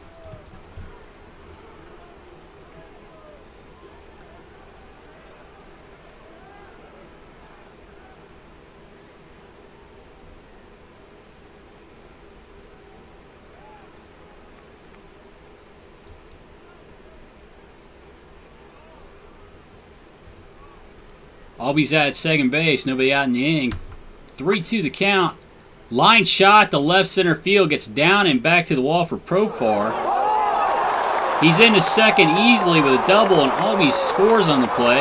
A: Albies at second base. Nobody out in the inning. 3-2 the count. Line shot to left center field. Gets down and back to the wall for Profar. He's into second easily with a double, and Albies scores on the play.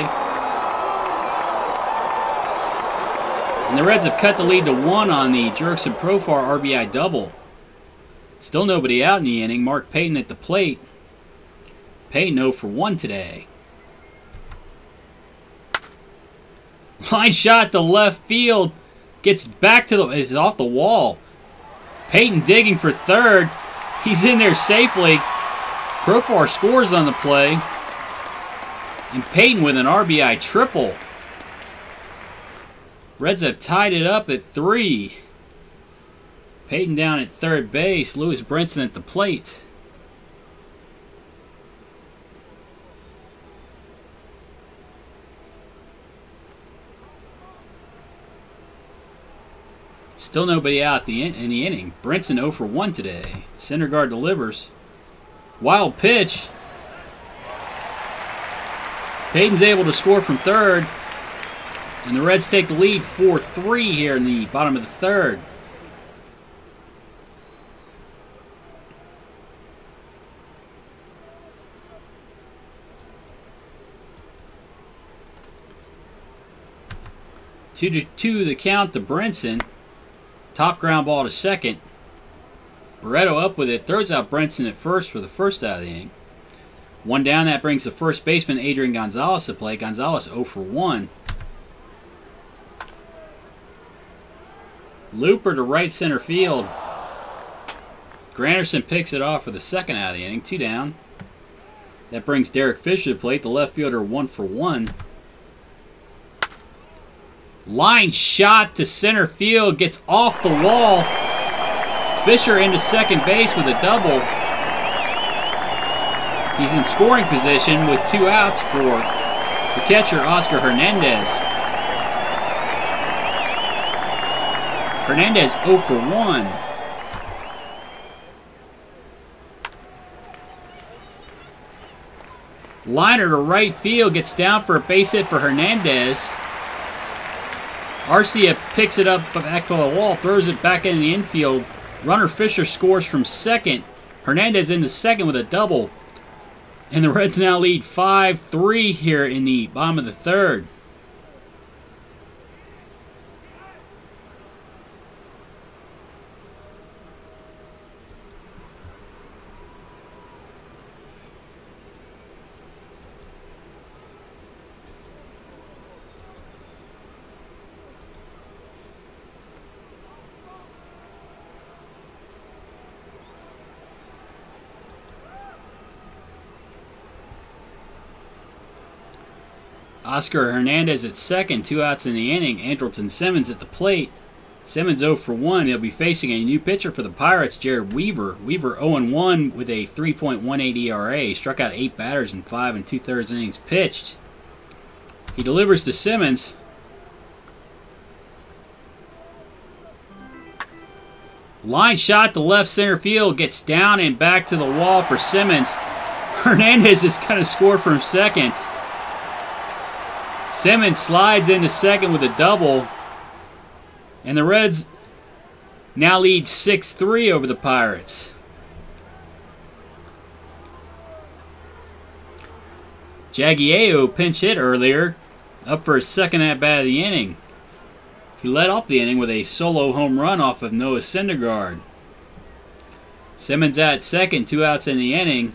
A: And the Reds have cut the lead to 1 on the Jurickson Profar RBI double. Still nobody out in the inning. Mark Payton at the plate. Payton 0 for 1 today. Line shot to left field. Gets back to the... It's off the wall. Payton digging for third. He's in there safely. Profar scores on the play. And Payton with an RBI triple. Reds have tied it up at 3. Payton down at third base. Lewis Brinson at the plate. Still nobody out in the inning. Brinson 0 for 1 today. Syndergaard delivers. Wild pitch. Payton's able to score from third. And the Reds take the lead 4-3 here in the bottom of the third. Two to 2 the count to Brinson. Top ground ball to second. Barreto up with it. Throws out Brinson at first for the first out of the inning. 1 down. That brings the first baseman, Adrian Gonzalez, to play. Gonzalez 0 for 1. Looper to right center field. Granderson picks it off for the second out of the inning. 2 down. That brings Derek Fisher to plate. The left fielder 1 for 1. Line shot to center field. Gets off the wall. Fisher into second base with a double. He's in scoring position with 2 outs for the catcher, Oscar Hernandez. Hernandez 0 for 1. Liner to right field. Gets down for a base hit for Hernandez. Arcia picks it up back to the wall, throws it back into the infield. Runner Fisher scores from second. Hernandez into second with a double. And the Reds now lead 5-3 here in the bottom of the third. Oscar Hernandez at second, 2 outs in the inning. Andrelton Simmons at the plate. Simmons 0 for 1. He'll be facing a new pitcher for the Pirates, Jared Weaver. Weaver 0-1 with a 3.18 ERA. Struck out 8 batters in 5 2/3 innings pitched. He delivers to Simmons. Line shot to left center field. Gets down and back to the wall for Simmons. Hernandez is going to score from second. Simmons slides into second with a double. And the Reds now lead 6-3 over the Pirates. Jagiello pinch hit earlier, up for his second at-bat of the inning. He led off the inning with a solo home run off of Noah Syndergaard. Simmons at second, 2 outs in the inning.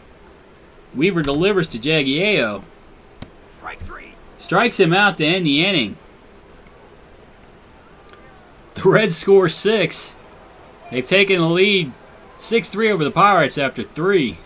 A: Weaver delivers to Jagiello.
B: Strike 3.
A: Strikes him out to end the inning. The Reds score 6. They've taken the lead 6-3 over the Pirates after 3.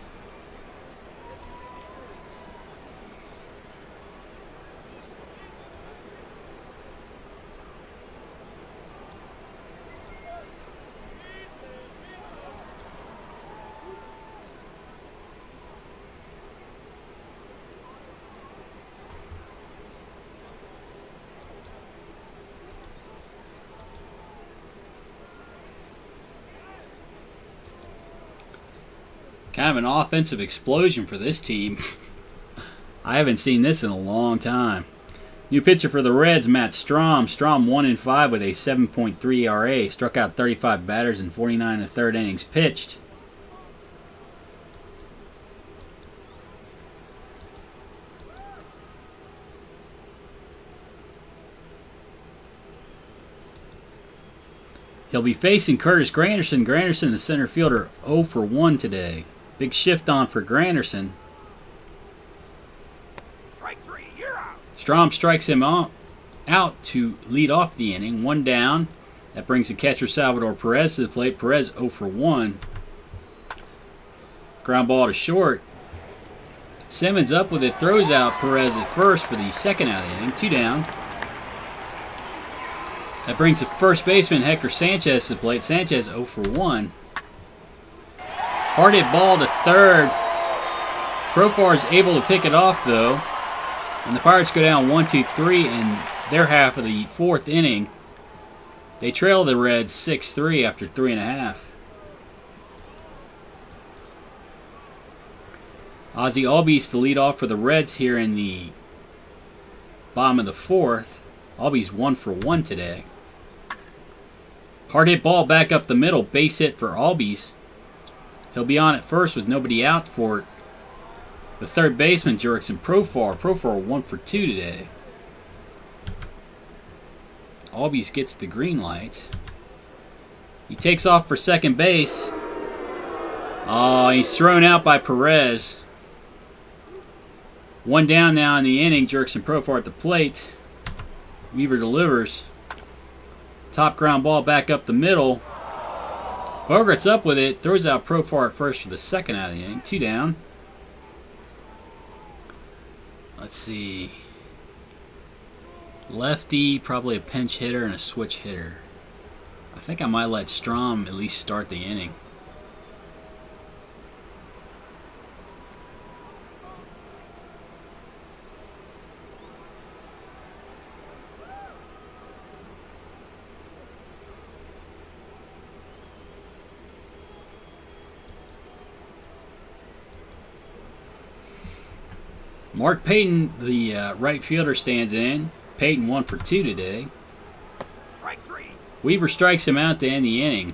A: Kind of an offensive explosion for this team. I haven't seen this in a long time. New pitcher for the Reds, Matt Strahm. Strahm 1-5 with a 7.3 ERA. Struck out 35 batters in 49 1/3 innings pitched. He'll be facing Curtis Granderson. Granderson, the center fielder, 0 for 1 today. Big shift on for Granderson.
B: Strike 3. You're out.
A: Strahm strikes him out to lead off the inning. 1 down. That brings the catcher Salvador Perez to the plate. Perez 0 for 1. Ground ball to short. Simmons up with it. Throws out Perez at first for the second out of the inning. 2 down. That brings the first baseman Hector Sanchez to the plate. Sanchez 0 for 1. Hard hit ball to third. Profar is able to pick it off though. And the Pirates go down 1-2-3 in their half of the 4th inning. They trail the Reds 6-3 after 3.5. Ozzie Albies to lead off for the Reds here in the bottom of the 4th. Albies 1 for 1 today. Hard hit ball back up the middle. Base hit for Albies. He'll be on at first with nobody out for the third baseman, Jurickson Profar. Profar 1 for 2 today. Albies gets the green light. He takes off for second base. Oh, he's thrown out by Perez. 1 down now in the inning. Jurickson Profar at the plate. Weaver delivers. Top ground ball back up the middle. Bogart's up with it. Throws out Profar at first for the second out of the inning. 2 down. Let's see. Lefty, probably a pinch hitter and a switch hitter. I think I might let Strahm at least start the inning. Mark Payton, the right fielder, stands in. Payton 1 for 2 today.
B: Strike 3.
A: Weaver strikes him out to end the inning.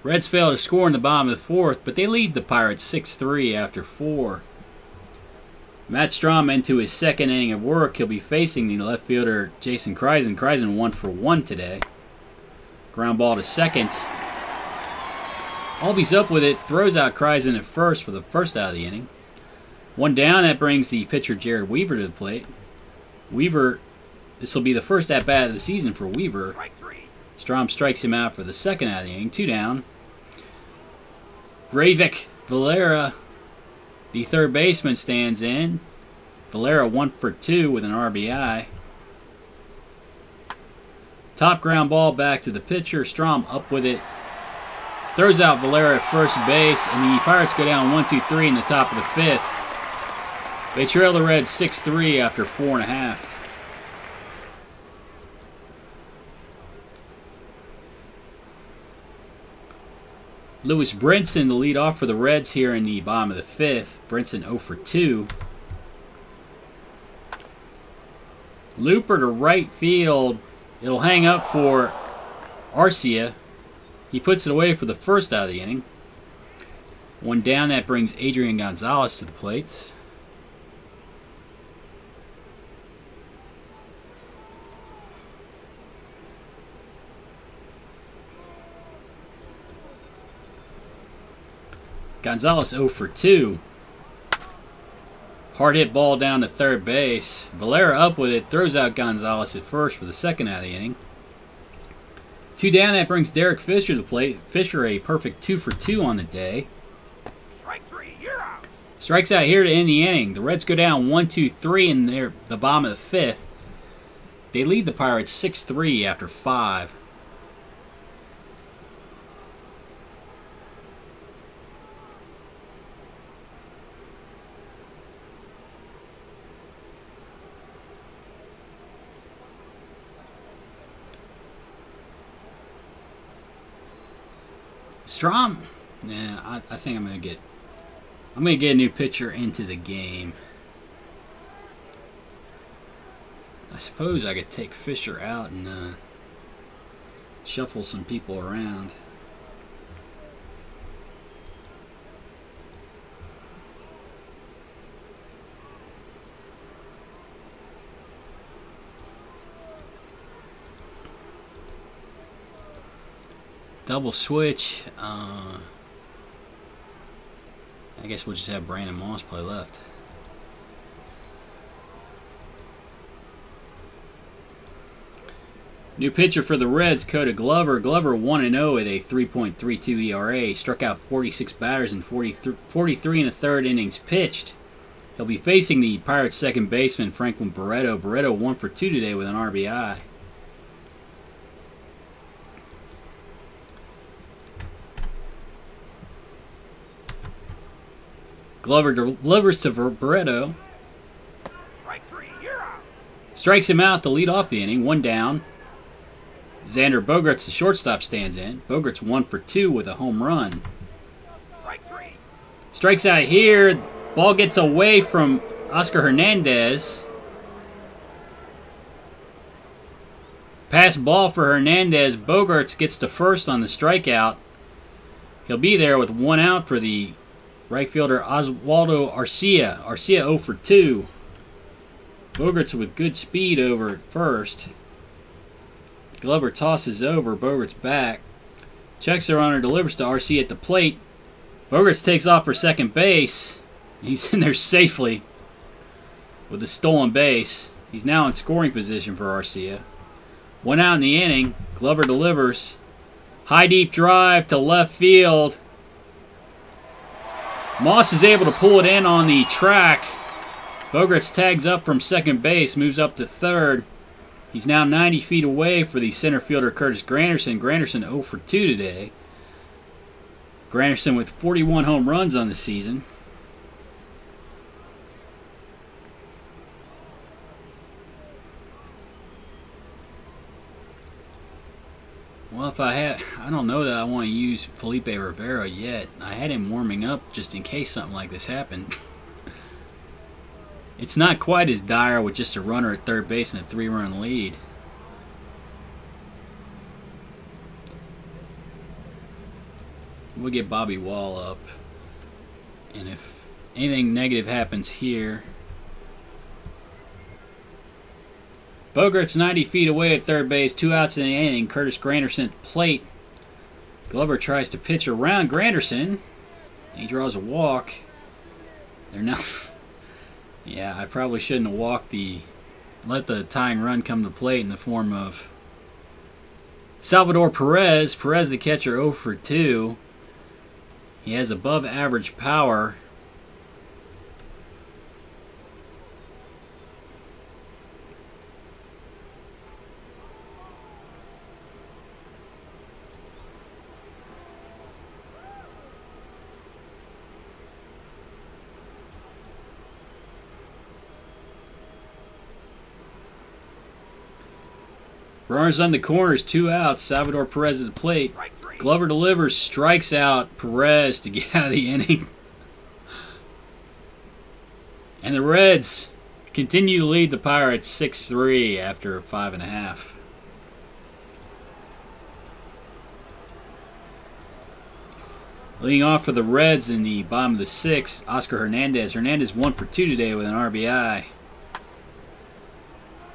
A: Reds fail to score in the bottom of the 4th, but they lead the Pirates 6-3 after 4. Matt Strahm into his second inning of work. He'll be facing the left fielder Jason Kreisen. Kreisen 1 for 1 today. Ground ball to second. Albies up with it, throws out Kreisen at first for the first out of the inning. 1 down, that brings the pitcher Jared Weaver to the plate. Weaver, this will be the first at-bat of the season for Weaver.
B: Strike 3.
A: Strahm strikes him out for the second out of the inning. 2 down. Breivik Valera The third baseman stands in. Valera 1 for 2 with an RBI. Top ground ball back to the pitcher. Strom up with it. Throws out Valera at first base, and the Pirates go down 1-2-3 in the top of the 5th. They trail the Reds 6-3 after 4.5. Lewis Brinson to lead off for the Reds here in the bottom of the 5th. Brinson 0 for 2. Looper to right field. It'll hang up for Arcia. He puts it away for the first out of the inning. One down, that brings Adrian Gonzalez to the plate. Gonzalez 0 for 2. Hard hit ball down to third base. Valera up with it, throws out Gonzalez at first for the second out of the inning. Two down, that brings Derek Fisher to the plate. Fisher a perfect 2 for 2 on the day.
B: Strike 3, you're out.
A: Strikes out here to end the inning. The Reds go down 1-2-3 in the bottom of the 5th. They lead the Pirates 6-3 after 5. Strom, yeah, I think I'm gonna get a new pitcher into the game. I suppose I could take Fisher out and shuffle some people around. Double switch. I guess we'll just have Brandon Moss play left. New pitcher for the Reds, Coda Glover. Glover 1-0 with a 3.32 ERA. Struck out 46 batters in 43 1/3 innings pitched. He'll be facing the Pirates' second baseman, Franklin Barreto. Barreto 1 for 2 today with an RBI. Glover delivers to Barreto.
B: Strike 3, you're out.
A: Strikes him out to lead off the inning. One down. Xander Bogaerts, the shortstop, stands in. Bogaerts 1 for 2 with a home run.
B: Strike 3.
A: Strikes out here. Ball gets away from Oscar Hernandez. Pass ball for Hernandez. Bogaerts gets to first on the strikeout. He'll be there with 1 out for the right fielder Oswaldo Arcia. Arcia 0 for 2. Bogaerts with good speed over at first. Glover tosses over. Bogaerts back. Checks the runner, delivers to Arcia at the plate. Bogaerts takes off for second base. He's in there safely with a stolen base. He's now in scoring position for Arcia. 1 out in the inning. Glover delivers. High deep drive to left field. Moss is able to pull it in on the track. Bogaerts tags up from second base, moves up to third. He's now 90 feet away for the center fielder Curtis Granderson. Granderson 0 for 2 today. Granderson with 41 home runs on the season. Well, I don't know that I want to use Felipe Rivera yet. I had him warming up just in case something like this happened. It's not quite as dire with just a runner at third base and a 3-run lead. We'll get Bobby Wall up. And if anything negative happens here... Bogaerts 90 feet away at third base, 2 outs in the inning. Curtis Granderson at the plate. Glover tries to pitch around Granderson. He draws a walk. They're now... Yeah, I probably shouldn't have let the tying run come to plate in the form of Salvador Perez. Perez, the catcher, 0 for 2. He has above average power. Runners on the corners, 2 outs. Salvador Perez at the plate.
B: Strike 3.
A: Glover delivers, strikes out Perez to get out of the inning. And the Reds continue to lead the Pirates 6-3 after 5.5. Leading off for the Reds in the bottom of the 6th, Oscar Hernandez. Hernandez 1 for 2 today with an RBI.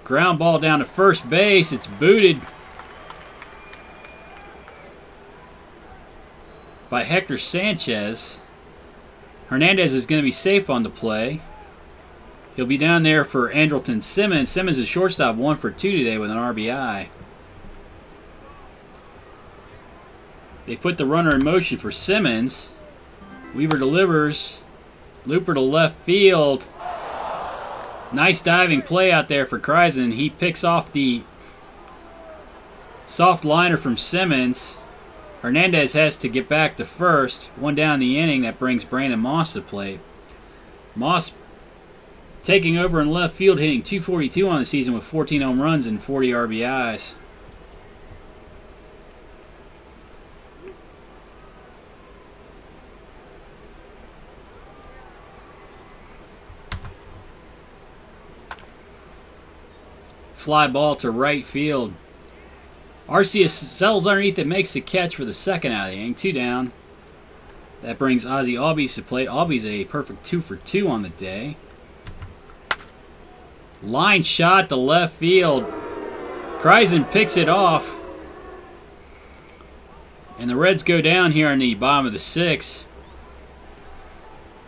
A: Ground ball down to first base. It's booted by Hector Sanchez. Hernandez is going to be safe on the play. He'll be down there for Andrelton Simmons. Simmons is shortstop, 1 for 2 today with an RBI. They put the runner in motion for Simmons. Weaver delivers. Looper to left field. Nice diving play out there for Kreisen. He picks off the soft liner from Simmons. Hernandez has to get back to first. 1 down in the inning. That brings Brandon Moss to the plate. Moss taking over in left field, hitting .242 on the season with 14 home runs and 40 RBIs. Fly ball to right field. Arceus settles underneath it, makes the catch for the second out of the inning. 2 down. That brings Ozzie Albies to plate. Albies a perfect 2 for 2 on the day. Line shot to left field. Kreisen picks it off. And the Reds go down here in the bottom of the 6th.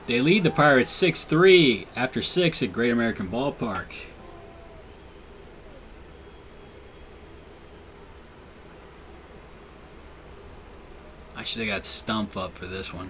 A: They lead the Pirates 6-3 after 6 at Great American Ballpark. I should have got Stump up for this one.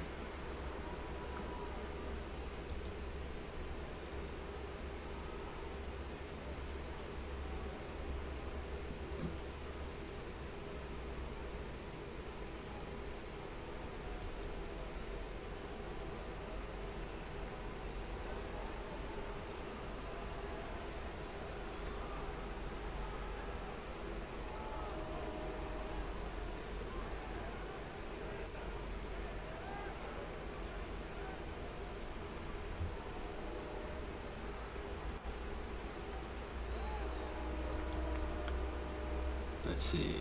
A: Let's see.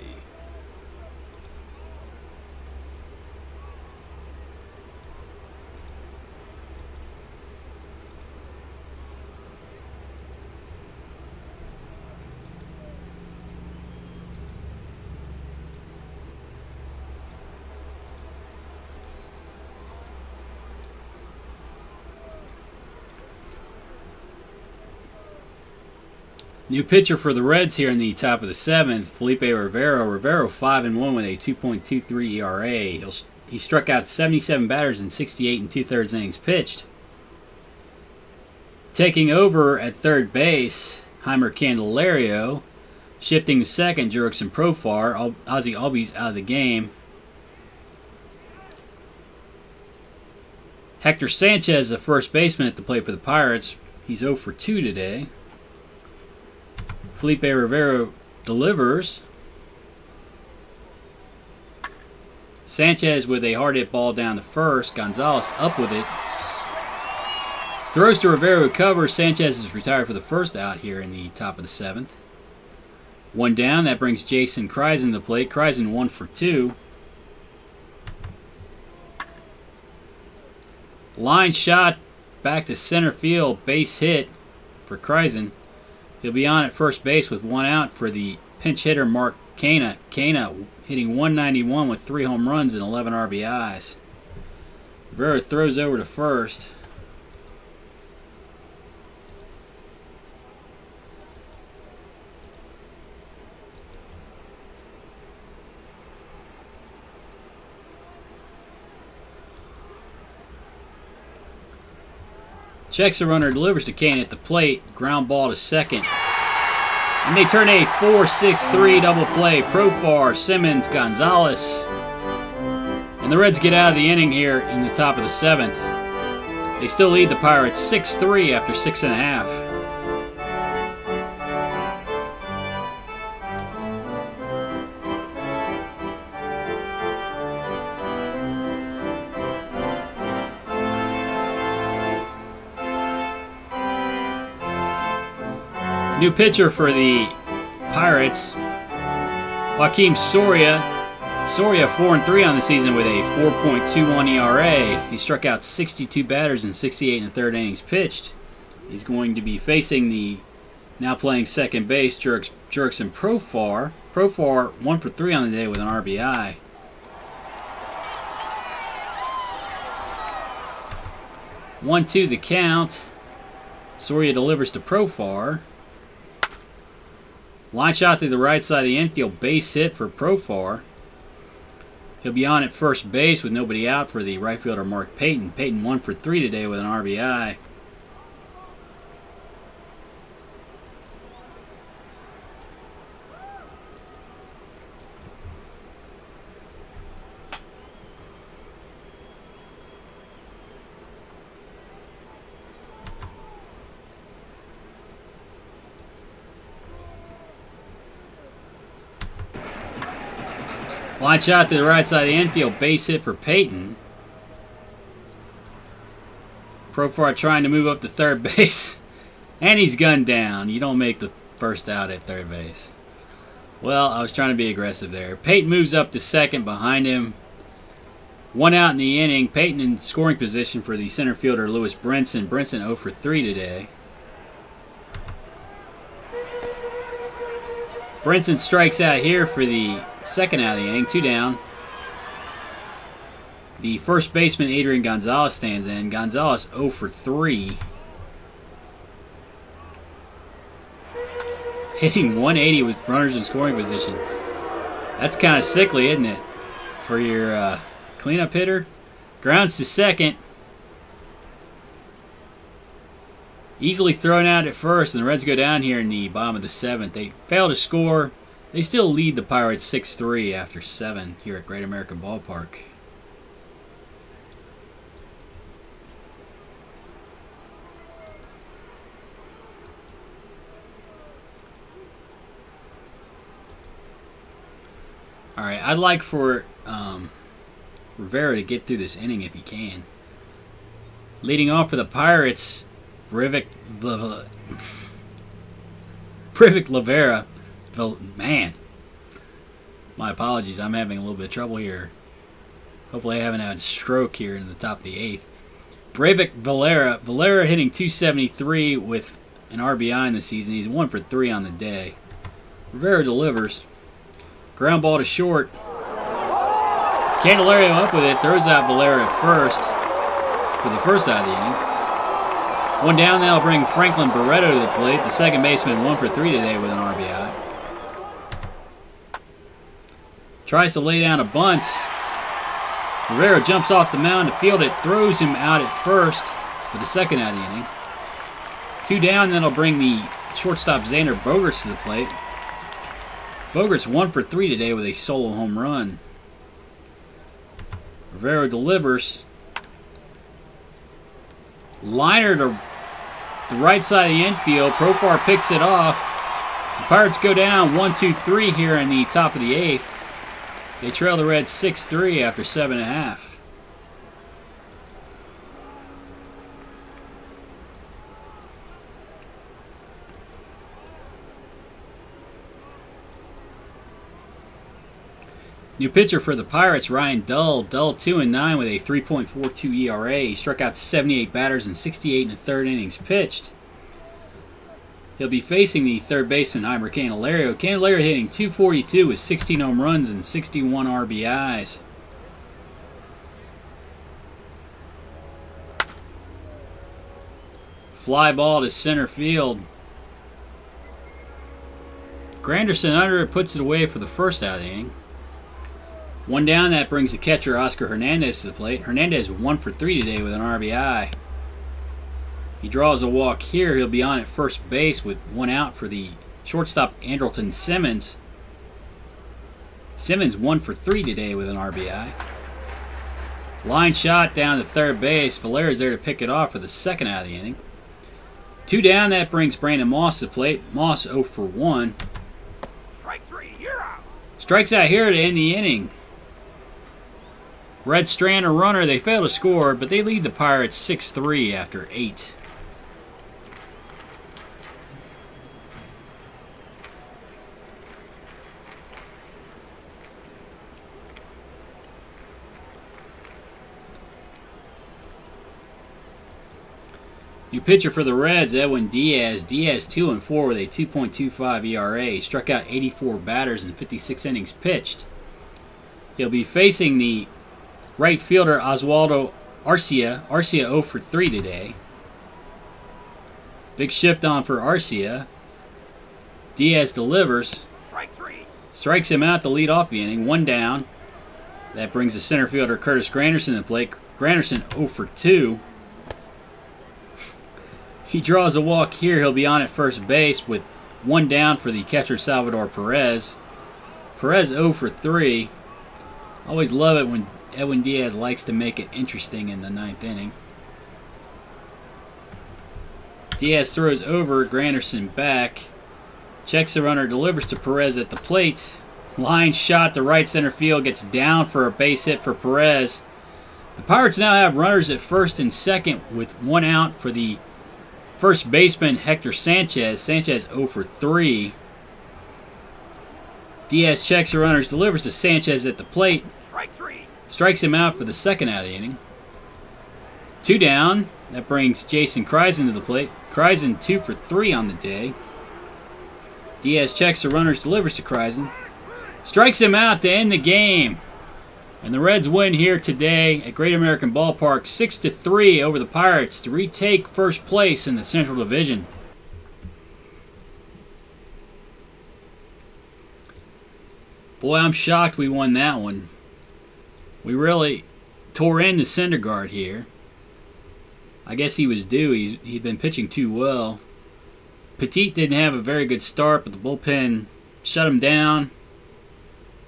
A: New pitcher for the Reds here in the top of the 7th, Felipe Rivero. Rivero 5-1 with a 2.23 ERA. He struck out 77 batters in 68 2/3 innings pitched. Taking over at third base, Heimer Candelario. Shifting to second, Jurickson Profar. Ozzie Albies out of the game. Hector Sanchez, the first baseman at the plate for the Pirates. He's 0 for 2 today. Felipe Rivero delivers. Sanchez with a hard hit ball down to first. Gonzalez up with it. Throws to Rivero, who covers. Sanchez is retired for the first out here in the top of the 7th. 1 down. That brings Jason Kreisen to the plate. Kreisen 1 for 2. Line shot back to center field. Base hit for Kreisen. He'll be on at first base with 1 out for the pinch hitter Mark Canha. Canha hitting .191 with 3 home runs and 11 RBIs. Rivero throws over to first. Checks the runner, delivers to Kane at the plate. Ground ball to second. And they turn a 4-6-3 double play. Profar, Simmons, Gonzalez. And the Reds get out of the inning here in the top of the 7th. They still lead the Pirates 6-3 after 6.5. New pitcher for the Pirates, Joakim Soria. Soria 4-3 on the season with a 4.21 ERA. He struck out 62 batters in 68 and 3rd innings pitched. He's going to be facing the now playing second base, Jurickson Profar. Profar 1-for-3 on the day with an RBI. One-two the count. Soria delivers to Profar. Line shot through the right side of the infield, base hit for Profar. He'll be on at first base with nobody out for the right fielder Mark Payton. Payton 1-for-3 today with an RBI. Line shot to the right side of the infield, base hit for Payton. Profar trying to move up to third base, and he's gunned down. You don't make the first out at third base. Well, I was trying to be aggressive there. Payton moves up to second behind him. 1 out in the inning. Payton in scoring position for the center fielder Lewis Brinson. Brinson 0-for-3 today. Brinson strikes out here for the second out of the inning, 2 down. The first baseman, Adrian Gonzalez, stands in. Gonzalez 0-for-3. Hitting 180 with runners in scoring position. That's kind of sickly, isn't it? For your cleanup hitter. Grounds to second. Easily thrown out at first, and the Reds go down here in the bottom of the 7th. They fail to score. They still lead the Pirates 6-3 after 7 here at Great American Ballpark. All right, I'd like for Rivera to get through this inning if he can. Leading off for the Pirates, Brivik Livera. Man, my apologies. I'm having a little bit of trouble here. Hopefully I haven't had a stroke here in the top of the 8th. Brivik Valera hitting 273 with an RBI in the season. He's 1-for-3 on the day. Rivera delivers. Ground ball to short. Candelario up with it. Throws out Valera at first for the first out of the inning. 1 down, that'll bring Franklin Barreto to the plate. The second baseman 1-for-3 today with an RBI. Tries to lay down a bunt. Rivera jumps off the mound to field it. Throws him out at first for the second out of the inning. 2 down, that'll bring the shortstop Xander Bogaerts to the plate. Bogaerts 1-for-3 today with a solo home run. Rivera delivers. Liner to the right side of the infield. Profar picks it off. The Pirates go down 1-2-3 here in the top of the 8th. They trail the Reds 6-3 after 7.5. New pitcher for the Pirates, Ryan Dull. Dull 2-9 with a 3.42 ERA. He struck out 78 batters in 68 and 3rd innings pitched. He'll be facing the third baseman, Jeimer Candelario. Candelario hitting 242 with 16 home runs and 61 RBIs. Fly ball to center field. Granderson under it, puts it away for the first out of the inning. 1 down, that brings the catcher Oscar Hernandez to the plate. Hernandez 1-for-3 today with an RBI. He draws a walk here. He'll be on at first base with 1 out for the shortstop Andrelton Simmons. Simmons 1-for-3 today with an RBI. Line shot down to third base. Valera's there to pick it off for the second out of the inning. 2 down, that brings Brandon Moss to the plate. Moss 0-for-1.
B: Strike 3, you're out.
A: Strikes out here to end the inning. Reds strand a runner. They fail to score, but they lead the Pirates 6-3 after 8. New pitcher for the Reds, Edwin Diaz. Diaz 2-4 with a 2.25 ERA. He struck out 84 batters in 56 innings pitched. He'll be facing the right fielder Oswaldo Arcia. Arcia 0 for 3 today. Big shift on for Arcia. Diaz delivers.
B: Strike 3.
A: Strikes him out to lead off the inning. 1 down. That brings the center fielder Curtis Granderson to the plate. Granderson 0 for 2. He draws a walk here. He'll be on at first base with 1 down for the catcher Salvador Perez. Perez 0 for 3. Always love it when Edwin Diaz likes to make it interesting in the 9th inning. Diaz throws over, Granderson back. Checks the runner, delivers to Perez at the plate. Line shot to right center field, gets down for a base hit for Perez. The Pirates now have runners at first and second with 1 out for the first baseman Hector Sanchez. Sanchez 0 for 3. Diaz checks the runners, delivers to Sanchez at the plate.
B: Strike 3.
A: Strikes him out for the 2nd out of the inning. 2 down. That brings Jason Kreisen to the plate. Kreisen 2 for 3 on the day. Diaz checks the runners, delivers to Kreisen. Strikes him out to end the game. And the Reds win here today at Great American Ballpark 6-3 over the Pirates to retake first place in the Central Division. Boy, I'm shocked we won that one. We really tore into Syndergaard here. I guess he was due. He'd been pitching too well. Petit didn't have a very good start, but the bullpen shut him down.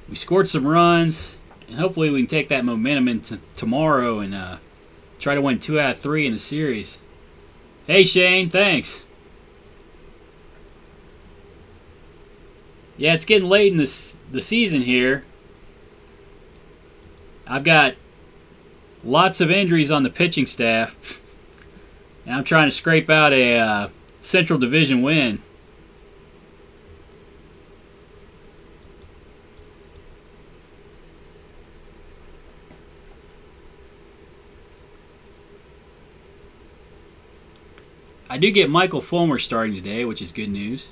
A: We scored some runs, and hopefully we can take that momentum into tomorrow and try to win 2 out of 3 in the series. Hey, Shane, thanks. Yeah, it's getting late in the season here. I've got lots of injuries on the pitching staff, and I'm trying to scrape out a Central Division win. I do get Michael Fulmer starting today, which is good news.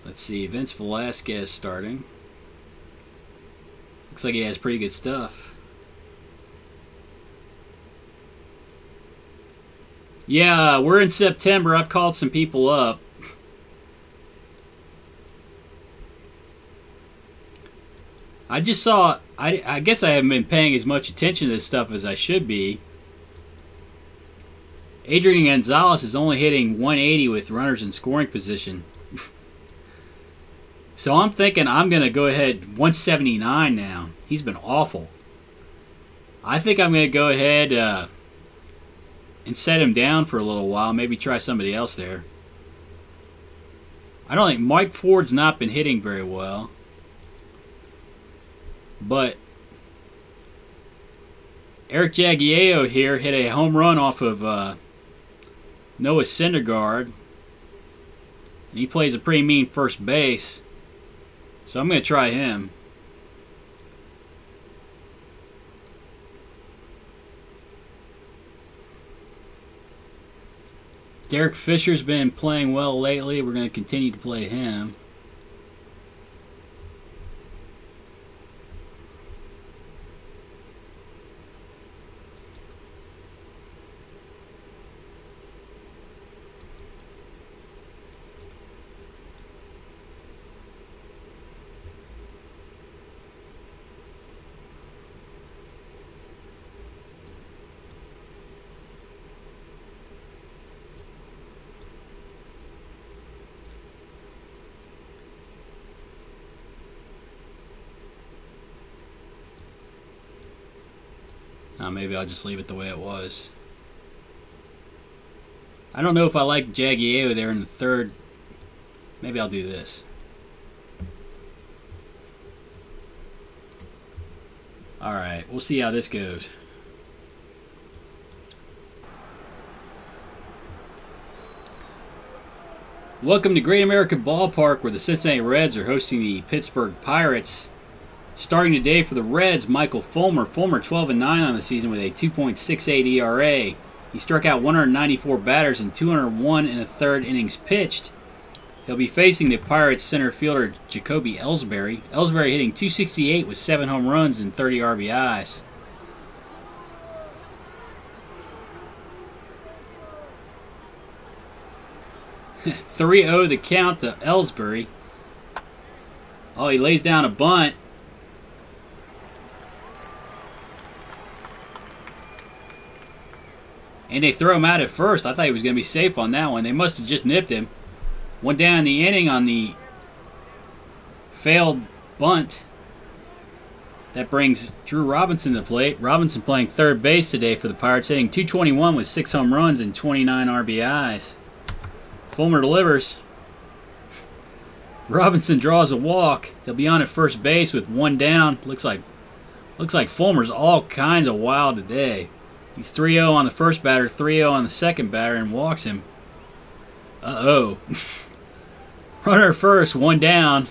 A: Let's see, Vince Velasquez starting. Looks like he has pretty good stuff. Yeah, we're in September. I've called some people up. I just saw, I guess I haven't been paying as much attention to this stuff as I should be. Adrian Gonzalez is only hitting 180 with runners in scoring position. So I'm thinking I'm going to go ahead 179 now. He's been awful. I think I'm going to go ahead and set him down for a little while. Maybe try somebody else there. I don't think Mike Ford's not been hitting very well. But Eric Jagiello here hit a home run off of Noah Syndergaard. And he plays a pretty mean first base. So I'm going to try him. Derek Fisher's been playing well lately. We're going to continue to play him. Maybe I'll just leave it the way it was. I don't know if I like Jagiello there in the 3rd. Maybe I'll do this. Alright, we'll see how this goes. Welcome to Great American Ballpark, where the Cincinnati Reds are hosting the Pittsburgh Pirates. Starting today for the Reds, Michael Fulmer. Fulmer 12-9 on the season with a 2.68 ERA. He struck out 194 batters and 201 in the third innings pitched. He'll be facing the Pirates center fielder Jacoby Ellsbury. Ellsbury hitting .268 with 7 home runs and 30 RBIs. .3-0 the count to Ellsbury. Oh, he lays down a bunt. And they throw him out at first. I thought he was going to be safe on that one. They must have just nipped him. One down in the inning on the failed bunt. That brings Drew Robinson to the plate. Robinson playing third base today for the Pirates, hitting .221 with 6 home runs and 29 RBIs. Fulmer delivers. Robinson draws a walk. He'll be on at first base with 1 down. Looks like Fulmer's all kinds of wild today. He's 3-0 on the first batter, 3-0 on the second batter, and walks him. Uh-oh. Runner at first, 1 down.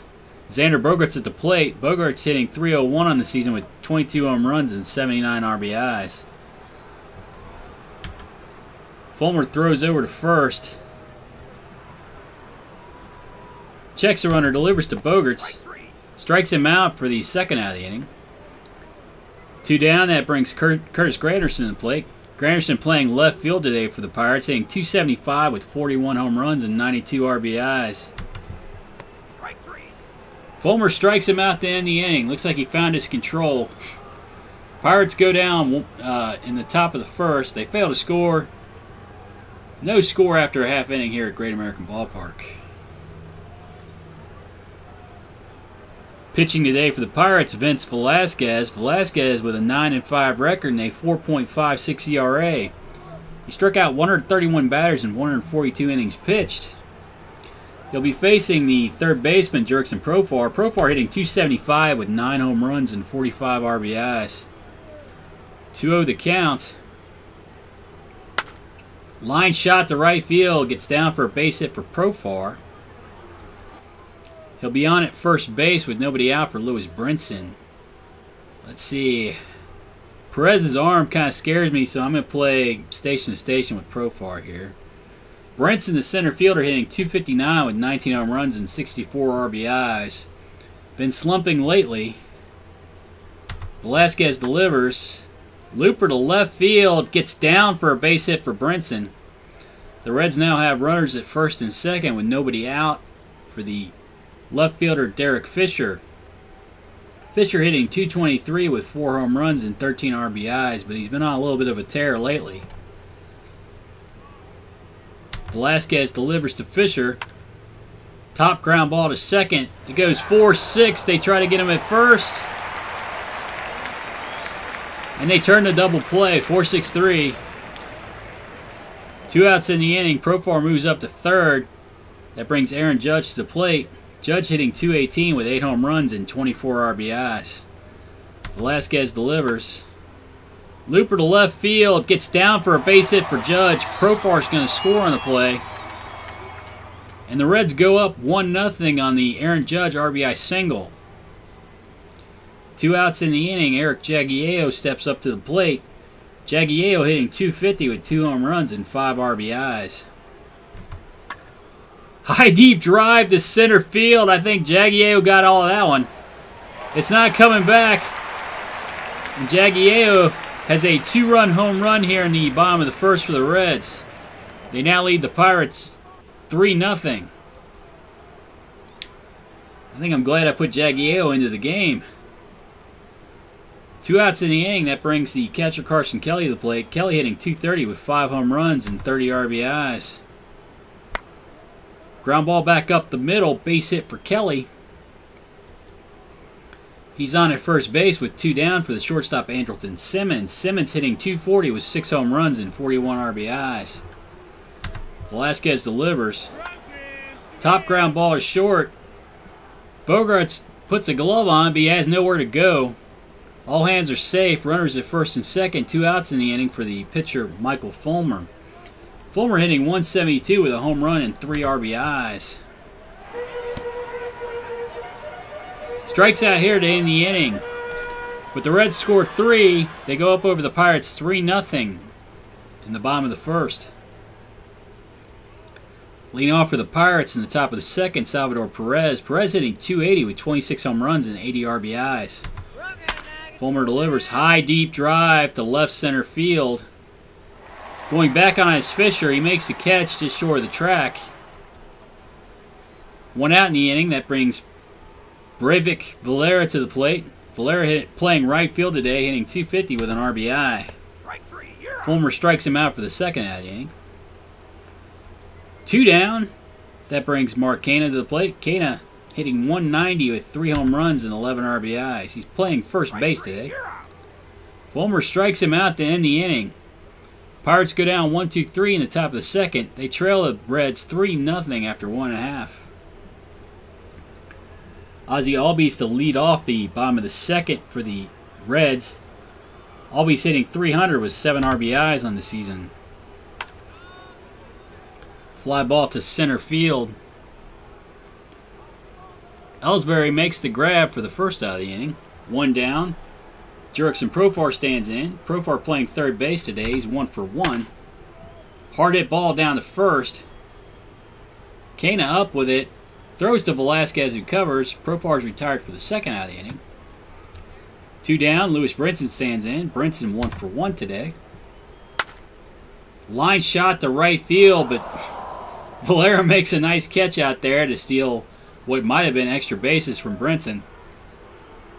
A: Xander Bogaerts at the plate. Bogaerts hitting .301 on the season with 22 home runs and 79 RBIs. Fulmer throws over to first. Checks the runner, delivers to Bogaerts. Strikes him out for the second out of the inning. 2 down, that brings Curtis Granderson to the plate. Granderson playing left field today for the Pirates, hitting .275 with 41 home runs and 92 RBIs. Fulmer strikes him out to end the inning. Looks like he found his control. Pirates go down in the top of the first. They fail to score. No score after a half inning here at Great American Ballpark. Pitching today for the Pirates, Vince Velasquez. Velasquez with a 9-5 record and a 4.56 ERA. He struck out 131 batters in 142 innings pitched. He'll be facing the third baseman, Jurickson Profar. Profar hitting .275 with 9 home runs and 45 RBIs. 2-0 the count. Line shot to right field. Gets down for a base hit for Profar. He'll be on at first base with nobody out for Lewis Brinson. Let's see. Perez's arm kind of scares me, so I'm going to play station to station with Profar here. Brinson, the center fielder, hitting .259 with 19 home runs and 64 RBIs. Been slumping lately. Velasquez delivers. Looper to left field. Gets down for a base hit for Brinson. The Reds now have runners at first and second with nobody out for the left fielder Derek Fisher. Fisher hitting .223 with 4 home runs and 13 RBIs, but he's been on a little bit of a tear lately. Velasquez delivers to Fisher. Top ground ball to second. It goes 4-6. They try to get him at first. And they turn the double play, 4-6-3. 2 outs in the inning. Profar moves up to third. That brings Aaron Judge to the plate. Judge hitting .218 with 8 home runs and 24 RBIs. Velasquez delivers. Looper to left field. Gets down for a base hit for Judge. Profar's going to score on the play. And the Reds go up 1-0 on the Aaron Judge RBI single. 2 outs in the inning. Eric Jagiello steps up to the plate. Jagiello hitting .250 with 2 home runs and 5 RBIs. High deep drive to center field. I think Jagiello got all of that one. It's not coming back. And Jagiello has a 2-run home run here in the bottom of the first for the Reds. They now lead the Pirates 3-0. I think I'm glad I put Jagiello into the game. 2 outs in the inning. That brings the catcher Carson Kelly to the plate. Kelly hitting .230 with 5 home runs and 30 RBIs. Ground ball back up the middle. Base hit for Kelly. He's on at first base with 2 down for the shortstop Andrelton Simmons. Simmons hitting .240 with 6 home runs and 41 RBIs. Velasquez delivers. Top ground ball is short. Bogaerts puts a glove on, but he has nowhere to go. All hands are safe. Runners at first and second. 2 outs in the inning for the pitcher Michael Fulmer. Fulmer hitting 172 with a home run and 3 RBIs. Strikes out here to end the inning. But the Reds score 3. They go up over the Pirates 3-0 in the bottom of the first. Leading off for the Pirates in the top of the second, Salvador Perez. Perez hitting 280 with 26 home runs and 80 RBIs. Fulmer delivers high, deep drive to left center field. Going back on his Fisher, he makes the catch just short of the track. 1 out in the inning. That brings Breivik Valera to the plate. Valera playing right field today, hitting 250 with an RBI. Fulmer strikes him out for the second out of the inning. 2 down. That brings Mark Canha to the plate. Canha hitting 190 with 3 home runs and 11 RBIs. He's playing first base today. Fulmer strikes him out to end the inning. Pirates go down 1-2-3 in the top of the second. They trail the Reds 3-0 after 1.5. Ozzie Albies to lead off the bottom of the second for the Reds. Albies hitting 300 with 7 RBIs on the season. Fly ball to center field. Ellsbury makes the grab for the first out of the inning. 1 down. Jurickson Profar stands in. Profar playing third base today. He's 1 for 1. Hard hit ball down to first. Canha up with it. Throws to Velasquez, who covers. Profar's retired for the second out of the inning. 2 down. Lewis Brinson stands in. Brinson 1 for 1 today. Line shot to right field, but Valera makes a nice catch out there to steal what might have been extra bases from Brinson.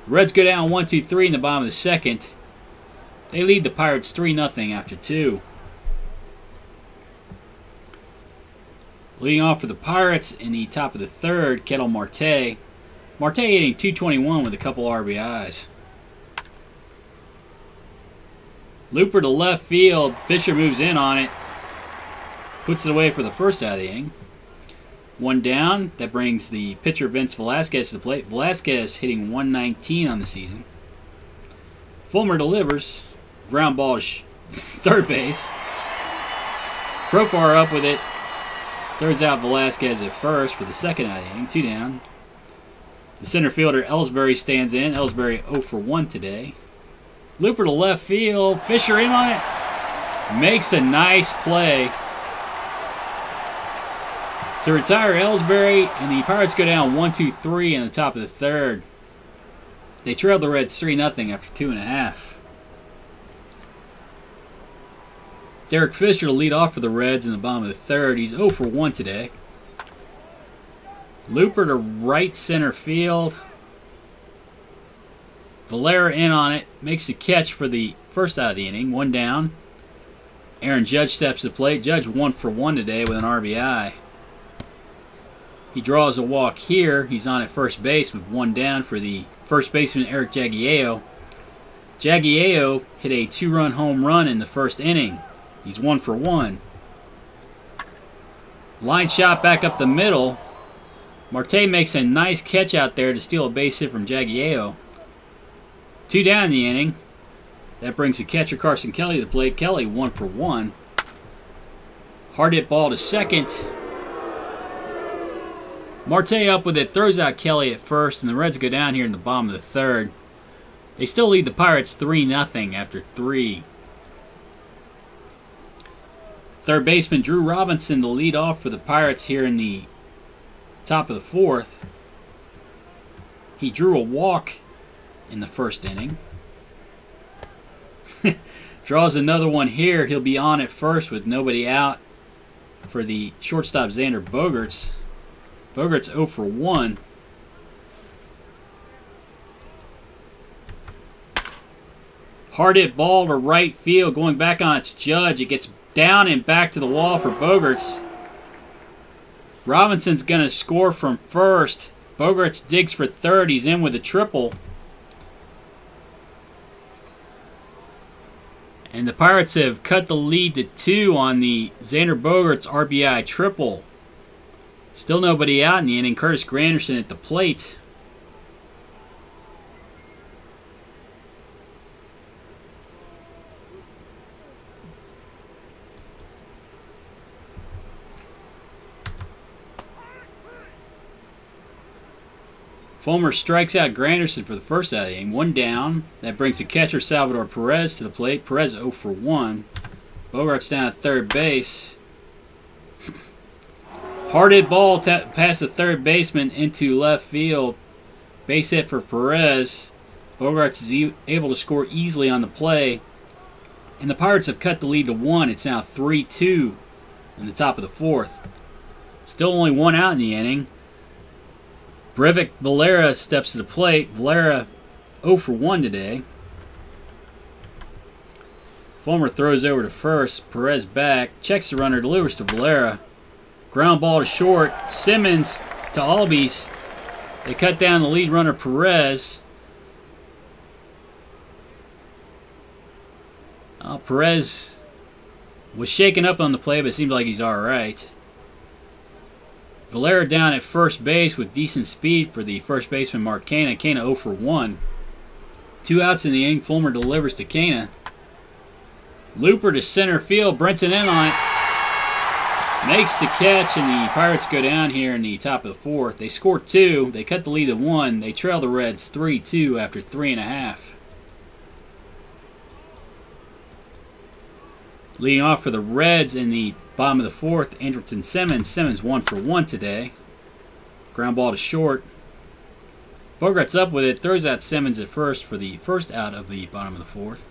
A: Reds go down 1-2-3 in the bottom of the second. They lead the Pirates 3-0 after 2. Leading off for the Pirates in the top of the third, Ketel Marte. Marte hitting 221 with a couple RBIs. Looper to left field. Fisher moves in on it. Puts it away for the first out of the inning. 1 down. That brings the pitcher Vince Velasquez to the plate. Velasquez hitting 119 on the season. Fulmer delivers. Ground ball to third base. Profar up with it. Throws out Velasquez at first for the second out of the inning. 2 down. The center fielder Ellsbury stands in. Ellsbury 0 for 1 today. Looper to left field. Fisher in on it. Makes a nice play to retire Ellsbury, and the Pirates go down 1-2-3 in the top of the third. They trailed the Reds 3-0 after 2.5. Derek Fisher to lead off for the Reds in the bottom of the third. He's 0 for 1 today. Looper to right center field. Valera in on it. Makes the catch for the first out of the inning. 1 down. Aaron Judge steps to the plate. Judge 1 for 1 today with an RBI. He draws a walk here. He's on at first base with 1 down for the first baseman, Eric Jagiello. Jagiello hit a 2-run home run in the first inning. He's 1 for 1. Line shot back up the middle. Marte makes a nice catch out there to steal a base hit from Jagiello. 2 down in the inning. That brings the catcher Carson Kelly to the plate. Kelly 1 for 1. Hard hit ball to second. Marte up with it, throws out Kelly at first, and the Reds go down here in the bottom of the third. They still lead the Pirates 3-0 after 3. Third baseman Drew Robinson to lead off for the Pirates here in the top of the fourth. He drew a walk in the first inning. Draws another one here. He'll be on at first with nobody out for the shortstop Xander Bogaerts. Bogaerts 0 for 1. Hard hit ball to right field. Going back on its Judge. It gets down and back to the wall for Bogaerts. Robinson's going to score from first. Bogaerts digs for third. He's in with a triple. And the Pirates have cut the lead to 2 on the Xander Bogaerts RBI triple. Still nobody out in the inning. Curtis Granderson at the plate. Fulmer strikes out Granderson for the first out of the inning. 1 down. That brings the catcher Salvador Perez to the plate. Perez 0 for 1. Bogart's down at third base. Hard hit ball past the third baseman into left field. Base hit for Perez. Bogarts is able to score easily on the play. And the Pirates have cut the lead to 1. It's now 3-2 in the top of the 4th. Still only 1 out in the inning. Brivik Valera steps to the plate. Valera 0 for 1 today. Fulmer throws over to first. Perez back. Checks the runner. Delivers to Valera. Ground ball to short. Simmons to Albies. They cut down the lead runner Perez. Perez was shaken up on the play, but it seems like he's all right. Valera down at first base with decent speed for the first baseman Mark Canha. Canha 0 for 1. 2 outs in the inning. Fulmer delivers to Canha. Looper to center field. Brinson in on it. Makes the catch, and the Pirates go down here in the top of the 4th. They score 2. They cut the lead to 1. They trail the Reds 3-2 after 3.5. Leading off for the Reds in the bottom of the 4th, Andrelton Simmons. Simmons 1 for 1 today. Ground ball to short. Bogart's up with it. Throws out Simmons at first for the first out of the bottom of the 4th.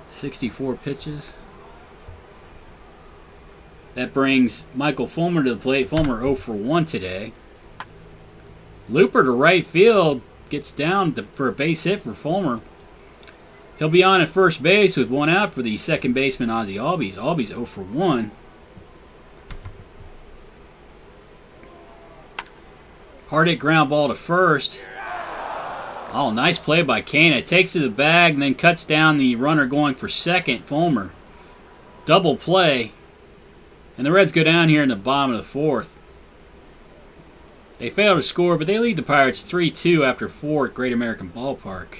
A: 64 pitches. That brings Michael Fulmer to the plate. Fulmer 0 for 1 today. Looper to right field. Gets down for a base hit for Fulmer. He'll be on at first base with 1 out for the second baseman, Ozzie Albies. Albies 0 for 1. Hard hit ground ball to first. Oh, nice play by Canha. Takes to the bag and then cuts down the runner going for second, Fulmer. Double play. And the Reds go down here in the bottom of the 4th. They fail to score, but they lead the Pirates 3-2 after 4 at Great American Ballpark.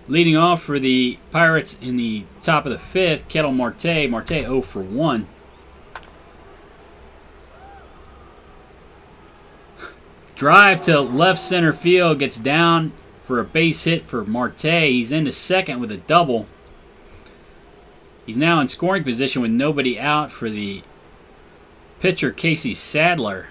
A: Leading off for the Pirates in the top of the 5th, Ketel Marte. Marte 0 for 1. Drive to left center field. Gets down for a base hit for Marte. He's into second with a double. He's now in scoring position with nobody out for the pitcher, Casey Sadler.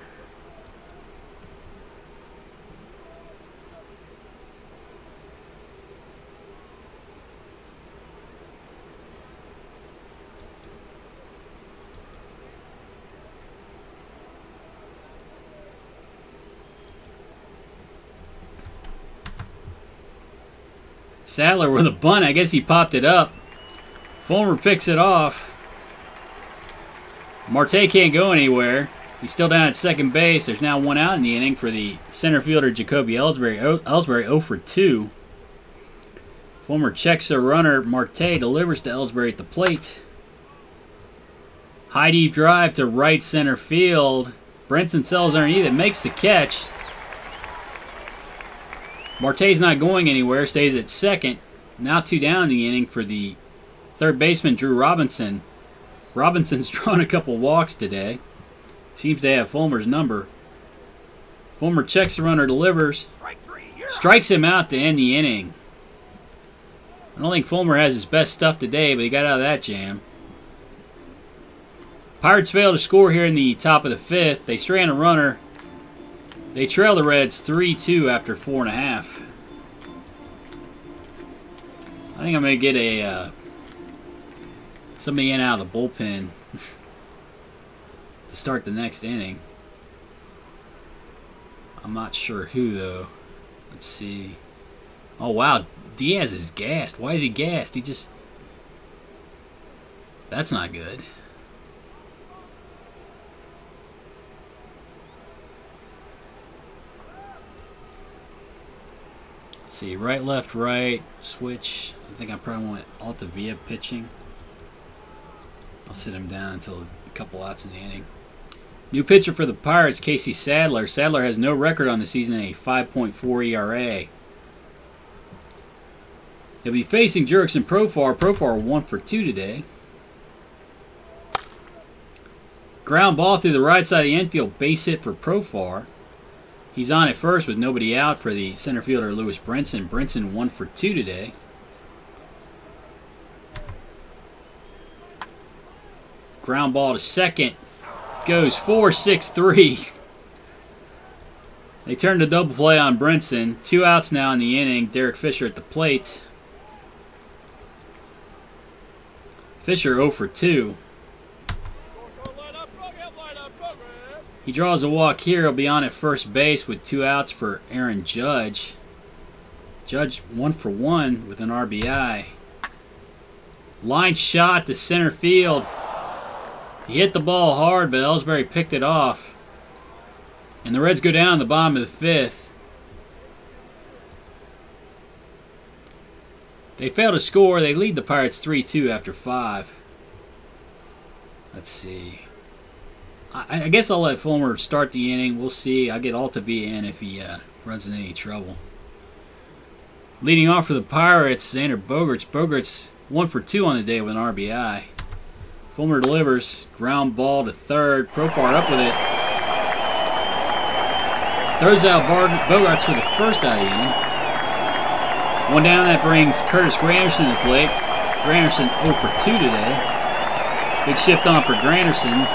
A: Sadler with a bunt. I guess he popped it up. Fulmer picks it off. Marte can't go anywhere. He's still down at second base. There's now 1 out in the inning for the center fielder, Jacoby Ellsbury. Ellsbury 0 for 2. Fulmer checks the runner. Marte delivers to Ellsbury at the plate. High deep drive to right center field. Brinson sells underneath it. Makes the catch. Marte's not going anywhere, stays at second. Now 2 down in the inning for the third baseman, Drew Robinson. Robinson's drawn a couple walks today. Seems to have Fulmer's number. Fulmer checks the runner, delivers. Strikes him out to end the inning. I don't think Fulmer has his best stuff today, but he got out of that jam. Pirates fail to score here in the top of the 5th. They strand a runner. They trail the Reds 3-2 after 4.5. I think I'm going to get a somebody in out of the bullpen to start the next inning. I'm not sure who, though. Let's see. Oh, wow. Diaz is gassed. Why is he gassed? He just... That's not good. Let's see, right, left, right, switch. I think I probably want Altavia pitching. I'll sit him down until a couple outs in the inning. New pitcher for the Pirates, Casey Sadler. Sadler has no record on the season, a 5.4 ERA. He'll be facing Jurickson Profar. Profar 1 for 2 today. Ground ball through the right side of the infield. Base hit for Profar. He's on at first with nobody out for the center fielder, Lewis Brinson. Brinson 1 for 2 today. Ground ball to second. Goes 4-6-3. They turned a double play on Brinson. 2 outs now in the inning. Derek Fisher at the plate. Fisher 0 for 2. He draws a walk here. He'll be on at first base with 2 outs for Aaron Judge. Judge 1 for 1 with an RBI. Line shot to center field. He hit the ball hard, but Ellsbury picked it off. And the Reds go down in the bottom of the 5th. They fail to score. They lead the Pirates 3-2 after 5. Let's see. I guess I'll let Fulmer start the inning. We'll see. I'll get Altavia in if he runs into any trouble. Leading off for the Pirates, Xander Bogaerts. Bogaerts 1 for 2 on the day with an RBI. Fulmer delivers. Ground ball to third. Profar up with it. Throws out Bogaerts for the first out of the inning. 1 down, that brings Curtis Granderson to the plate. Granderson 0 for 2 today. Big shift on for Granderson.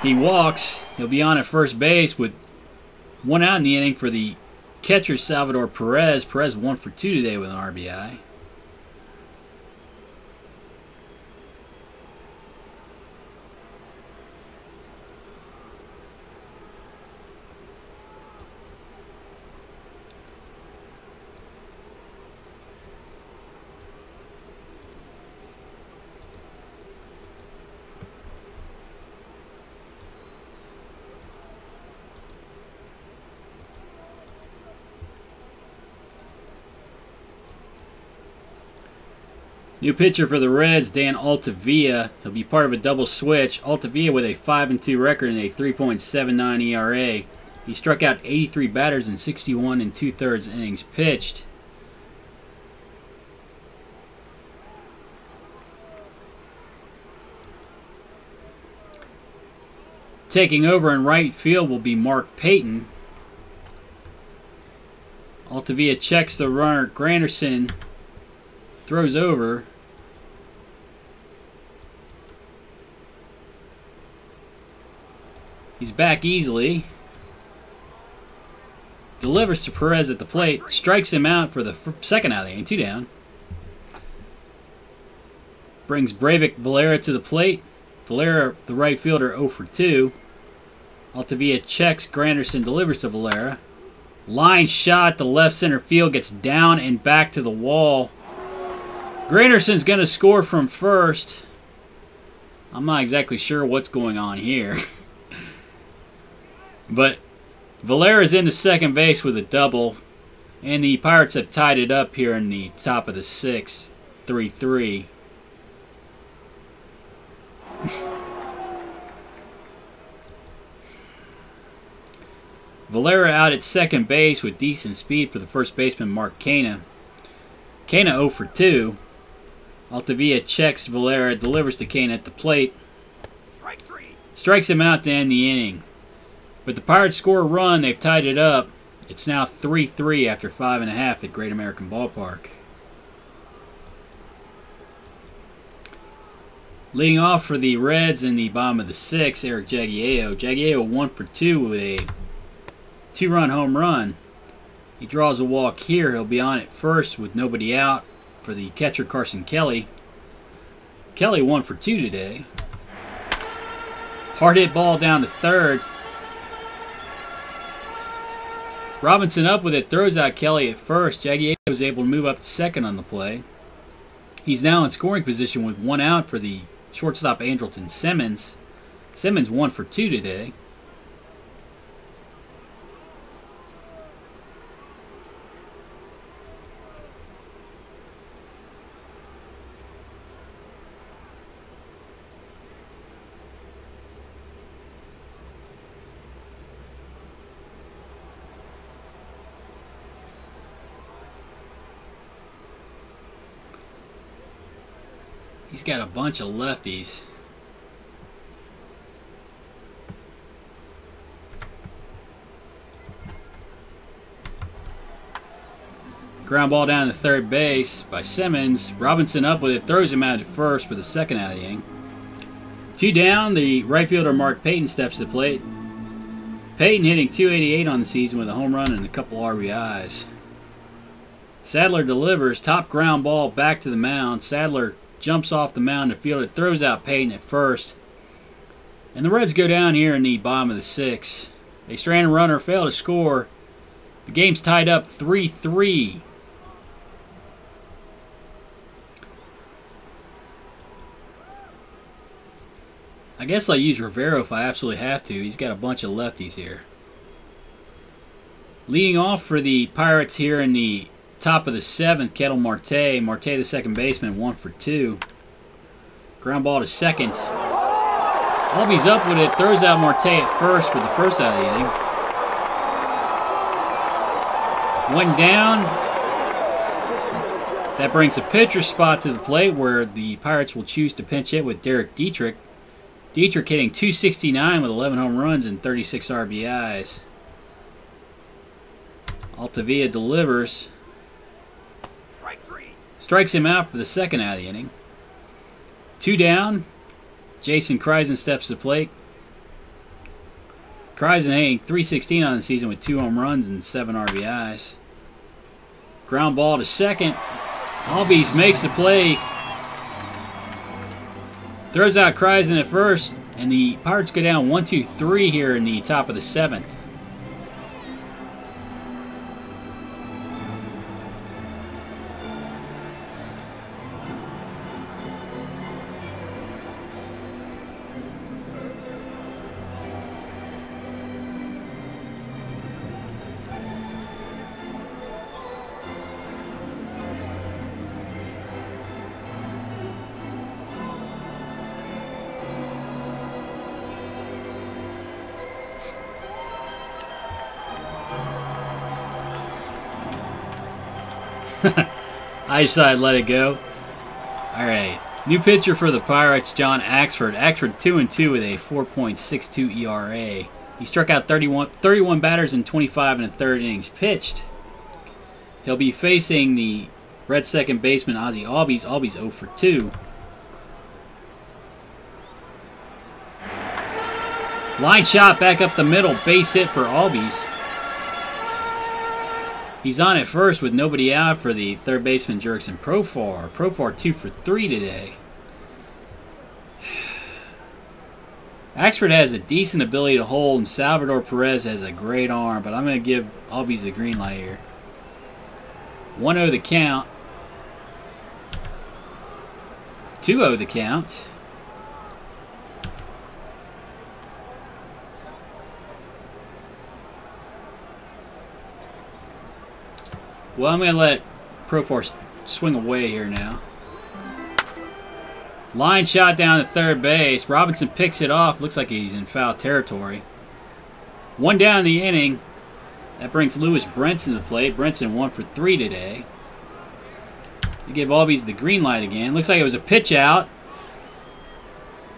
A: He walks. He'll be on at first base with 1 out in the inning for the catcher, Salvador Perez. Perez 1 for 2 today with an RBI. New pitcher for the Reds, Dan Altavia. He'll be part of a double switch. Altavia with a 5-2 record and a 3.79 ERA. He struck out 83 batters in 61 2/3 innings pitched. Taking over in right field will be Mark Payton. Altavia checks the runner. Granderson throws over. He's back easily. Delivers to Perez at the plate. Strikes him out for the second out of the inning. 2 down. Brings Breivik Valera to the plate. Valera, the right fielder, 0 for 2. Altavia checks. Granderson delivers to Valera. Line shot to left center field. Gets down and back to the wall. Granderson's going to score from first. I'm not exactly sure what's going on here. But Valera's into second base with a double. And the Pirates have tied it up here in the top of the 6th. 3-3. Valera out at second base with decent speed for the first baseman, Mark Canha. Canha 0 for 2. Altavia checks Valera, delivers to Canha at the plate.
B: Strike 3.
A: Strikes him out to end the inning. But the Pirates score a run. They've tied it up. It's now 3-3 after 5.5 at Great American Ballpark. Leading off for the Reds in the bottom of the 6th, Eric Jagiello. Jagiello 1 for 2 with a 2-run home run. He draws a walk here. He'll be on at first with nobody out for the catcher, Carson Kelly. Kelly 1 for 2 today. Hard hit ball down to third. Robinson up with it, throws out Kelly at first. Jagiello was able to move up to second on the play. He's now in scoring position with 1 out for the shortstop, Andrelton Simmons. Simmons 1 for 2 today. He's got a bunch of lefties. Ground ball down to third base by Simmons. Robinson up with it, throws him out at first for the second out of the inning. 2 down, the right fielder Mark Payton steps to the plate. Payton hitting .288 on the season with a home run and a couple RBIs. Sadler delivers, top ground ball back to the mound. Sadler jumps off the mound to field it, throws out Payton at first. And the Reds go down here in the bottom of the 6th. A stranded runner failed to score. The game's tied up 3-3. I guess I'll use Rivero if I absolutely have to. He's got a bunch of lefties here. Leading off for the Pirates here in the top of the 7th, Ketel Marte. Marte, the second baseman, 1 for 2. Ground ball to second. Albies up with it, throws out Marte at first for the first out of the inning. 1 down. That brings a pitcher spot to the plate where the Pirates will choose to pinch hit with Derek Dietrich. Dietrich hitting .269 with 11 home runs and 36 RBIs. Altavilla delivers.
B: Strike 3.
A: Strikes him out for the second out of the inning. 2 down. Jason Kreisen steps to the plate. Kreisen hitting .316 on the season with 2 home runs and 7 RBIs. Ground ball to second. Albies makes the play. Throws out Kreisen at first, and the Pirates go down 1-2-3 here in the top of the 7th. I decided to let it go. Alright. New pitcher for the Pirates, John Axford. Axford 2-2 with a 4.62 ERA. He struck out 31 batters in 25 1/3 innings pitched. He'll be facing the Red second baseman, Ozzie Albies. Albies 0 for 2. Line shot back up the middle. Base hit for Albies. He's on at first with nobody out for the third baseman, Jurickson Profar. Profar 2 for 3 today. Axford has a decent ability to hold, and Salvador Perez has a great arm, but I'm going to give Albies the green light here. 1-0 the count. 2-0 the count. Well, I'm going to let Profar swing away here now. Line shot down to third base. Robinson picks it off. Looks like he's in foul territory. 1 down in the inning. That brings Lewis Brinson to the plate. Brinson 1 for 3 today. They give Albies the green light again. Looks like it was a pitch out.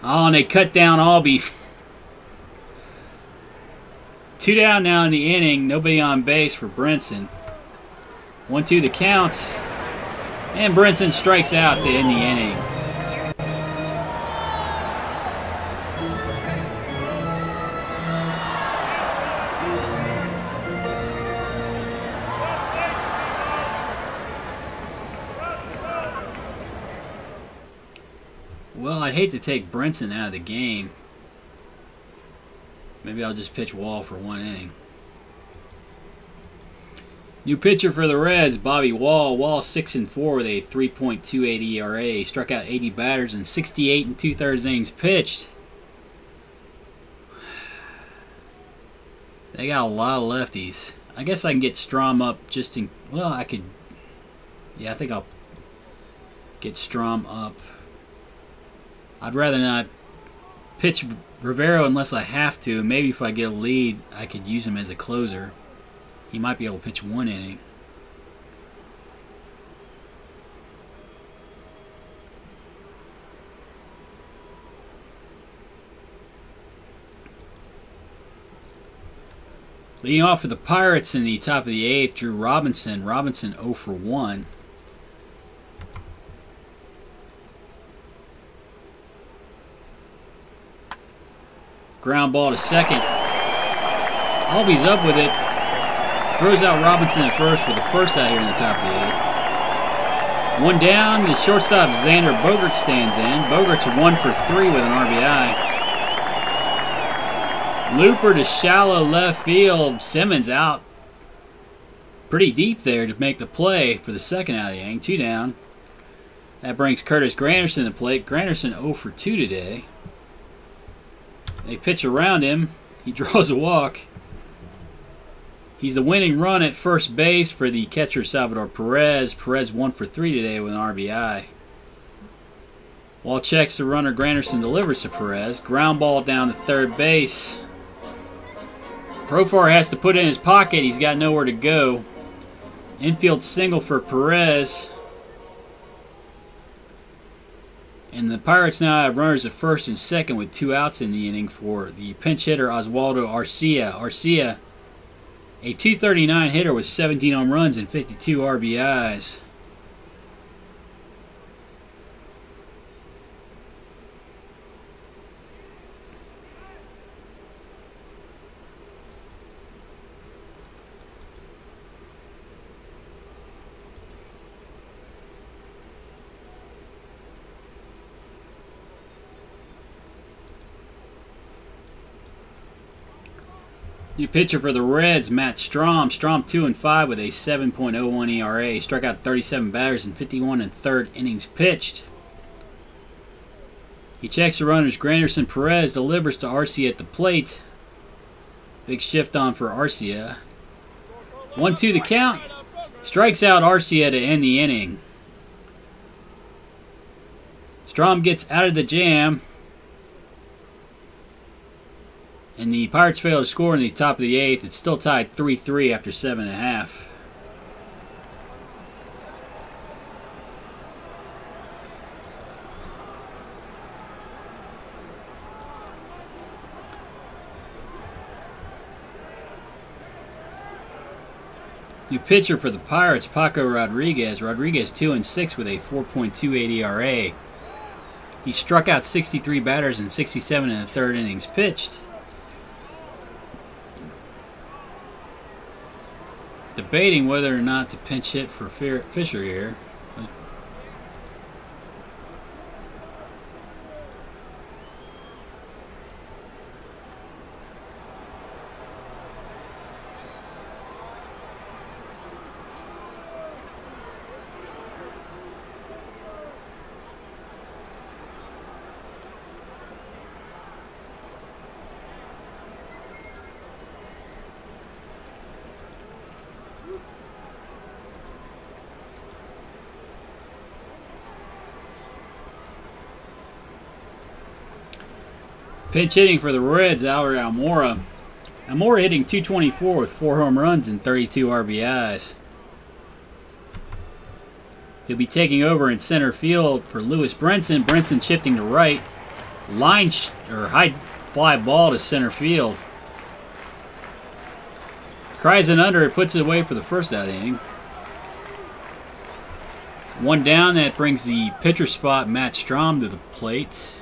A: Oh, and they cut down Albies. 2 down now in the inning. Nobody on base for Brinson. 1-2 the count. And Brinson strikes out to end the inning. Well, I'd hate to take Brinson out of the game. Maybe I'll just pitch Wall for 1 inning. New pitcher for the Reds, Bobby Wall. Wall 6-4 with a 3.28 ERA. Struck out 80 batters in 68 2/3 innings pitched. They got a lot of lefties. I guess I can get Strom up just in... Well, I could... Yeah, I think I'll get Strom up. I'd rather not pitch Rivero unless I have to. Maybe if I get a lead, I could use him as a closer. He might be able to pitch 1 inning. Leading off for the Pirates in the top of the 8th, Drew Robinson. Robinson 0 for 1. Ground ball to second. Albies up with it. Throws out Robinson at first for the first out here in the top of the 8th. One down. The shortstop Xander Bogaerts stands in. Bogaerts 1 for 3 with an RBI. Looper to shallow left field. Simmons out pretty deep there to make the play for the second out of the inning. 2 down. That brings Curtis Granderson to plate. Granderson 0 for 2 today. They pitch around him. He draws a walk. He's the winning run at first base for the catcher Salvador Perez. Perez 1 for 3 today with an RBI. Wall checks the runner. Granderson delivers to Perez. Ground ball down to third base. Profar has to put it in his pocket. He's got nowhere to go. Infield single for Perez. And the Pirates now have runners at first and second with 2 outs in the inning for the pinch hitter Oswaldo Arcia. Arcia, a .239 hitter with 17 home runs and 52 RBIs. New pitcher for the Reds, Matt Strom. Strom 2 and 5 with a 7.01 ERA. Struck out 37 batters in 51 and third innings pitched. He checks the runners. Granderson. Perez delivers to Arcia at the plate. Big shift on for Arcia. 1-2 the count. Strikes out Arcia to end the inning. Strom gets out of the jam. And the Pirates fail to score in the top of the 8th. It's still tied 3-3 after 7.5. New pitcher for the Pirates, Paco Rodriguez. Rodriguez 2 and 6 with a 4.28 ERA. He struck out 63 batters and 67 in the third innings pitched. Debating whether or not to pinch hit for Fisher here. Pinch hitting for the Reds, Albert Almora. Almora hitting .224 with 4 home runs and 32 RBIs. He'll be taking over in center field for Lewis Brinson. Brinson shifting to right. High fly ball to center field. Cries an under. It puts it away for the first out of the inning. 1 down. That brings the pitcher spot, Matt Strom, to the plate.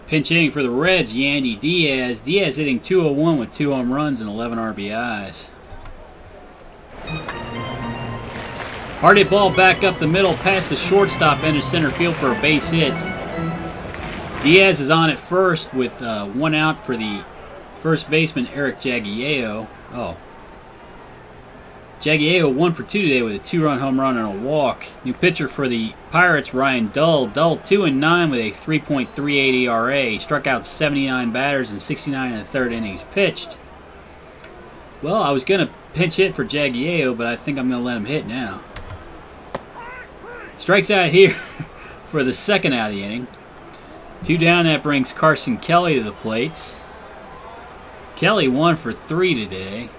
A: Pinch hitting for the Reds, Yandy Diaz. Diaz hitting .201 with 2 home runs and 11 RBIs. Hard hit ball back up the middle past the shortstop into center field for a base hit. Diaz is on at first with 1 out for the first baseman, Eric Jagiello. Jagiello 1 for 2 today with a 2-run home run and a walk. New pitcher for the Pirates, Ryan Dull. Dull 2 and 9 with a 3.38 ERA. He struck out 79 batters and 69 in the third innings pitched. Well, I was going to pinch hit for Jagiello, but I think I'm going to let him hit now. Strikes out here
C: for the second out of the inning. 2 down, that brings Carson Kelly to the plate. Kelly 1 for 3 today.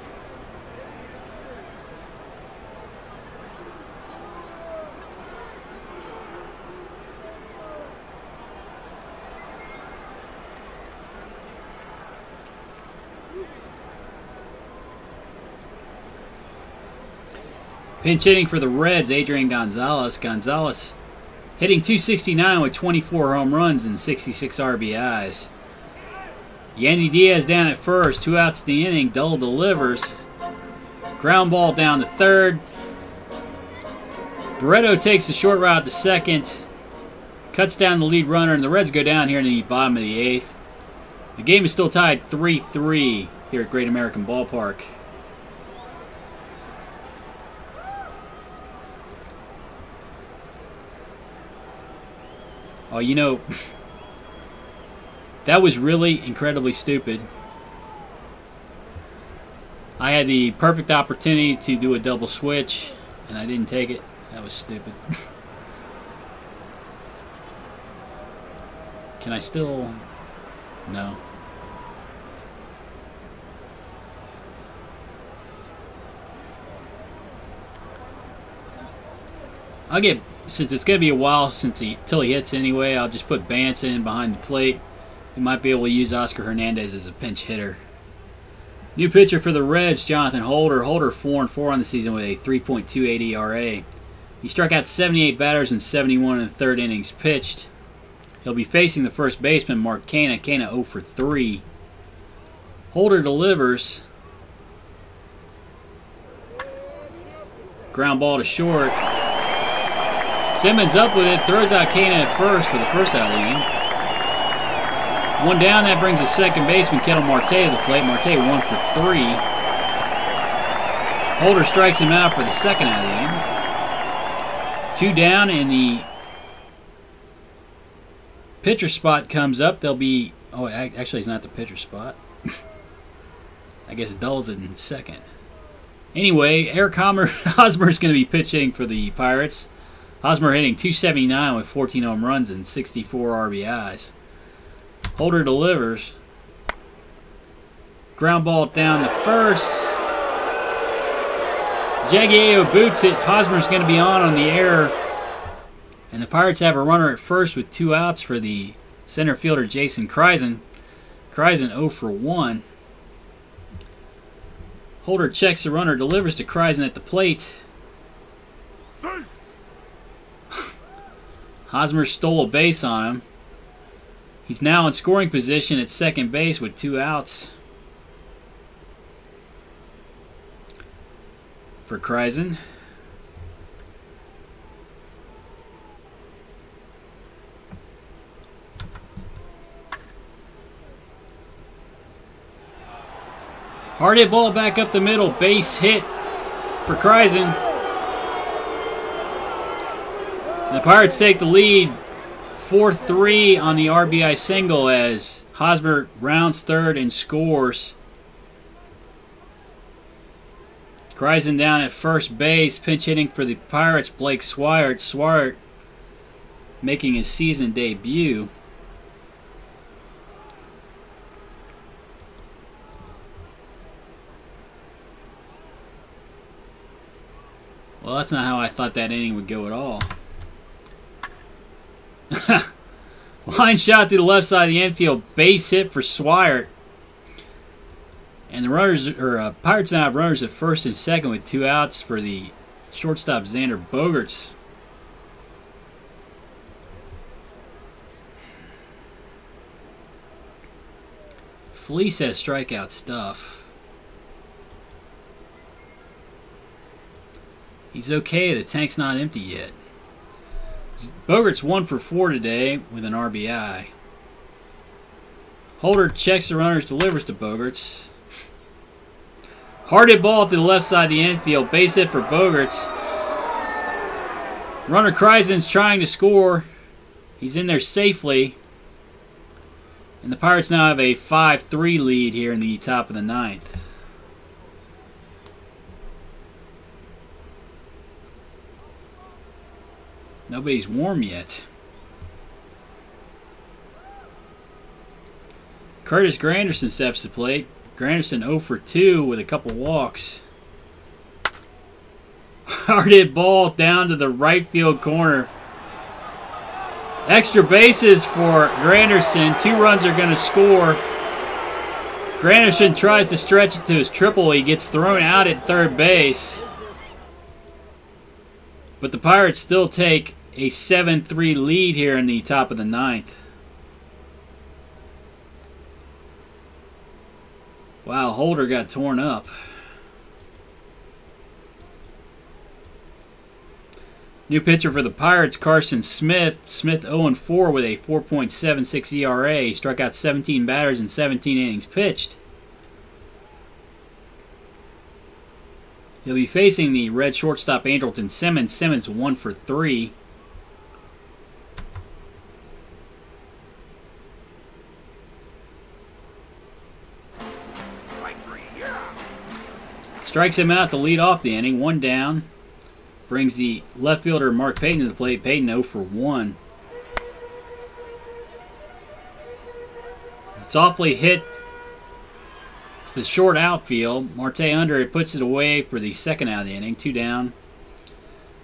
C: Pinch hitting for the Reds, Adrian Gonzalez. Gonzalez hitting .269 with 24 home runs and 66 RBIs. Yandy Diaz down at first, 2 outs in the inning. Dole delivers. Ground ball down to third. Barreto takes the short route to second. Cuts down the lead runner, and the Reds go down here in the bottom of the 8th. The game is still tied 3-3 here at Great American Ballpark. Oh, you know, that was really incredibly stupid. I had the perfect opportunity to do a double switch, and I didn't take it. That was stupid. Can I still... No. I'll get... Since it's going to be a while till he hits anyway, I'll just put Bance in behind the plate. We might be able to use Oscar Hernandez as a pinch hitter. New pitcher for the Reds, Jonathan Holder. Holder 4-4 on the season with a 3.28 ERA. He struck out 78 batters in 71 in the 3rd innings pitched. He'll be facing the first baseman, Mark Canha. Canha 0 for 3. Holder delivers. Ground ball to short. Simmons up with it, throws out Canha at first for the first out of the inning. 1 down, that brings the second baseman, Ketel Marte, to the plate. Marte 1 for 3. Holder strikes him out for the second out of the inning. 2 down, and the pitcher spot comes up. They'll be... Oh, actually, it's not the pitcher spot. I guess Dull's in second. Anyway, Eric Hosmer's going to be pitching for the Pirates. Hosmer hitting .279 with 14 home runs and 64 RBIs. Holder delivers. Ground ball down to first. Jagiello boots it. Hosmer's going to be on the error. And the Pirates have a runner at first with 2 outs for the center fielder Jason Kreisen. Kreisen 0 for 1. Holder checks the runner, delivers to Kreisen at the plate. Hosmer stole a base on him. He's now in scoring position at second base with 2 outs for Kreisen. Hard hit ball back up the middle. Base hit for Kreisen. The Pirates take the lead 4-3 on the RBI single as Hosmer rounds third and scores. Kreisen down at first base. Pinch hitting for the Pirates, Blake Swihart. Swihart making his season debut. Well, that's not how I thought that inning would go at all. Line shot to the left side of the infield. Base hit for Swihart. And the runners, Pirates now have runners at first and second with 2 outs for the shortstop Xander Bogaerts. Fleece has strikeout stuff. He's okay. The tank's not empty yet. Bogaerts 1 for 4 today with an RBI. Holder checks the runners, delivers to Bogaerts. Hard hit ball to the left side of the infield. Base hit for Bogaerts. Runner Kreisen's trying to score. He's in there safely. And the Pirates now have a 5-3 lead here in the top of the 9th. Nobody's warm yet. Curtis Granderson steps to the plate. Granderson 0 for 2 with a couple walks. Hard hit ball down to the right field corner. Extra bases for Granderson. 2 runs are going to score. Granderson tries to stretch it to his triple. He gets thrown out at third base. But the Pirates still take a 7-3 lead here in the top of the 9th. Wow, Holder got torn up. New pitcher for the Pirates, Carson Smith. Smith 0-4 with a 4.76 ERA. He struck out 17 batters in 17 innings pitched. He'll be facing the Red shortstop Andrelton Simmons. Simmons 1 for 3. Strikes him out to lead off the inning. 1 down. Brings the left fielder Mark Payton to the plate. Payton 0 for 1. Softly hit to the short outfield. Marte under it, puts it away for the second out of the inning. 2 down.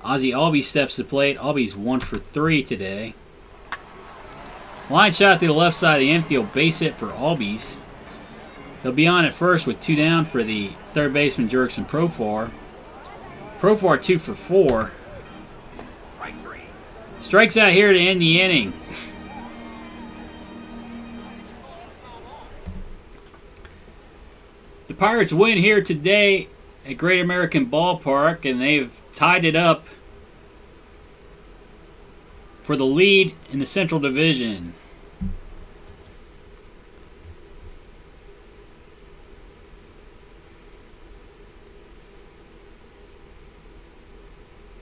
C: Ozzie Albies steps to the plate. Albies 1 for 3 today. Line shot to the left side of the infield. Base hit for Albies. He'll be on at first with 2 down for the third baseman Jurickson Profar. Profar 2 for 4. Strikes out here to end the inning. The Pirates win here today at Great American Ballpark, and they've tied it up for the lead in the Central Division.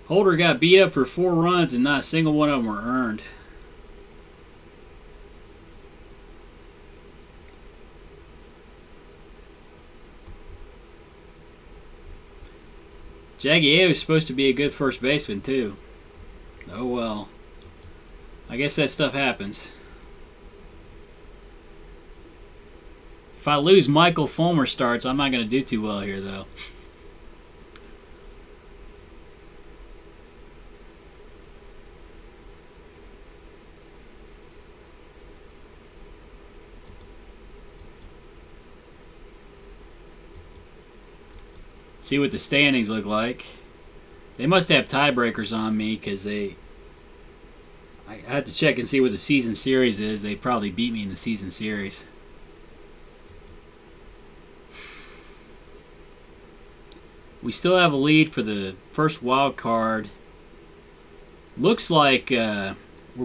C: Holder got beat up for 4 runs, and not a single one of them were earned. Jagiello is supposed to be a good first baseman, too. Oh, well. I guess that stuff happens. If I lose Michael Fulmer starts, I'm not going to do too well here, though. See what the standings look like. They must have tiebreakers on me because I had to check and see what the season series is. They probably beat me in the season series. We still have a lead for the first wild card. Looks like we're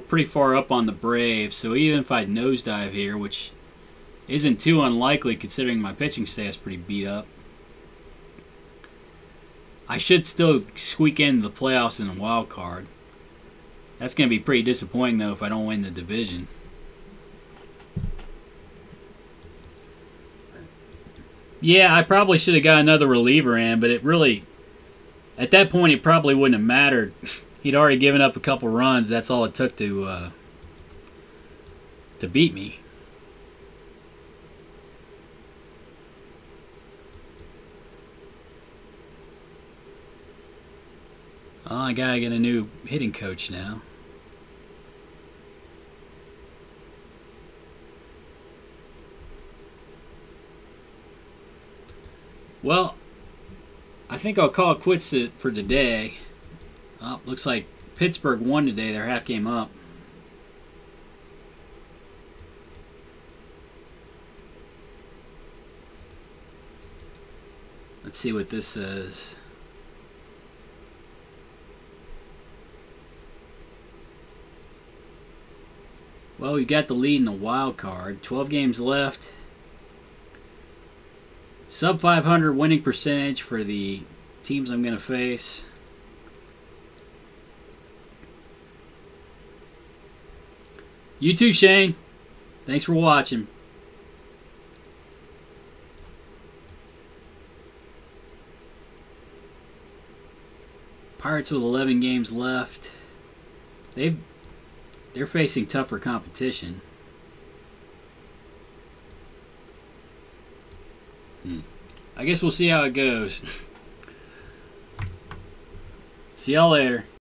C: pretty far up on the Braves, so even if I nosedive here, which isn't too unlikely considering my pitching staff's pretty beat up, I should still squeak into the playoffs in the wild card. That's going to be pretty disappointing, though, if I don't win the division. Yeah, I probably should have got another reliever in, but it really, at that point, it probably wouldn't have mattered. He'd already given up a couple runs. That's all it took to beat me. Oh, I gotta get a new hitting coach now. Well, I think I'll call it quits for today. Oh, looks like Pittsburgh won today. They're half game up. Let's see what this says. Well, we got the lead in the wild card. 12 games left. Sub 500 winning percentage for the teams I'm going to face. You too, Shane. Thanks for watching. Pirates with 11 games left. They're facing tougher competition. I guess we'll see how it goes. See y'all later.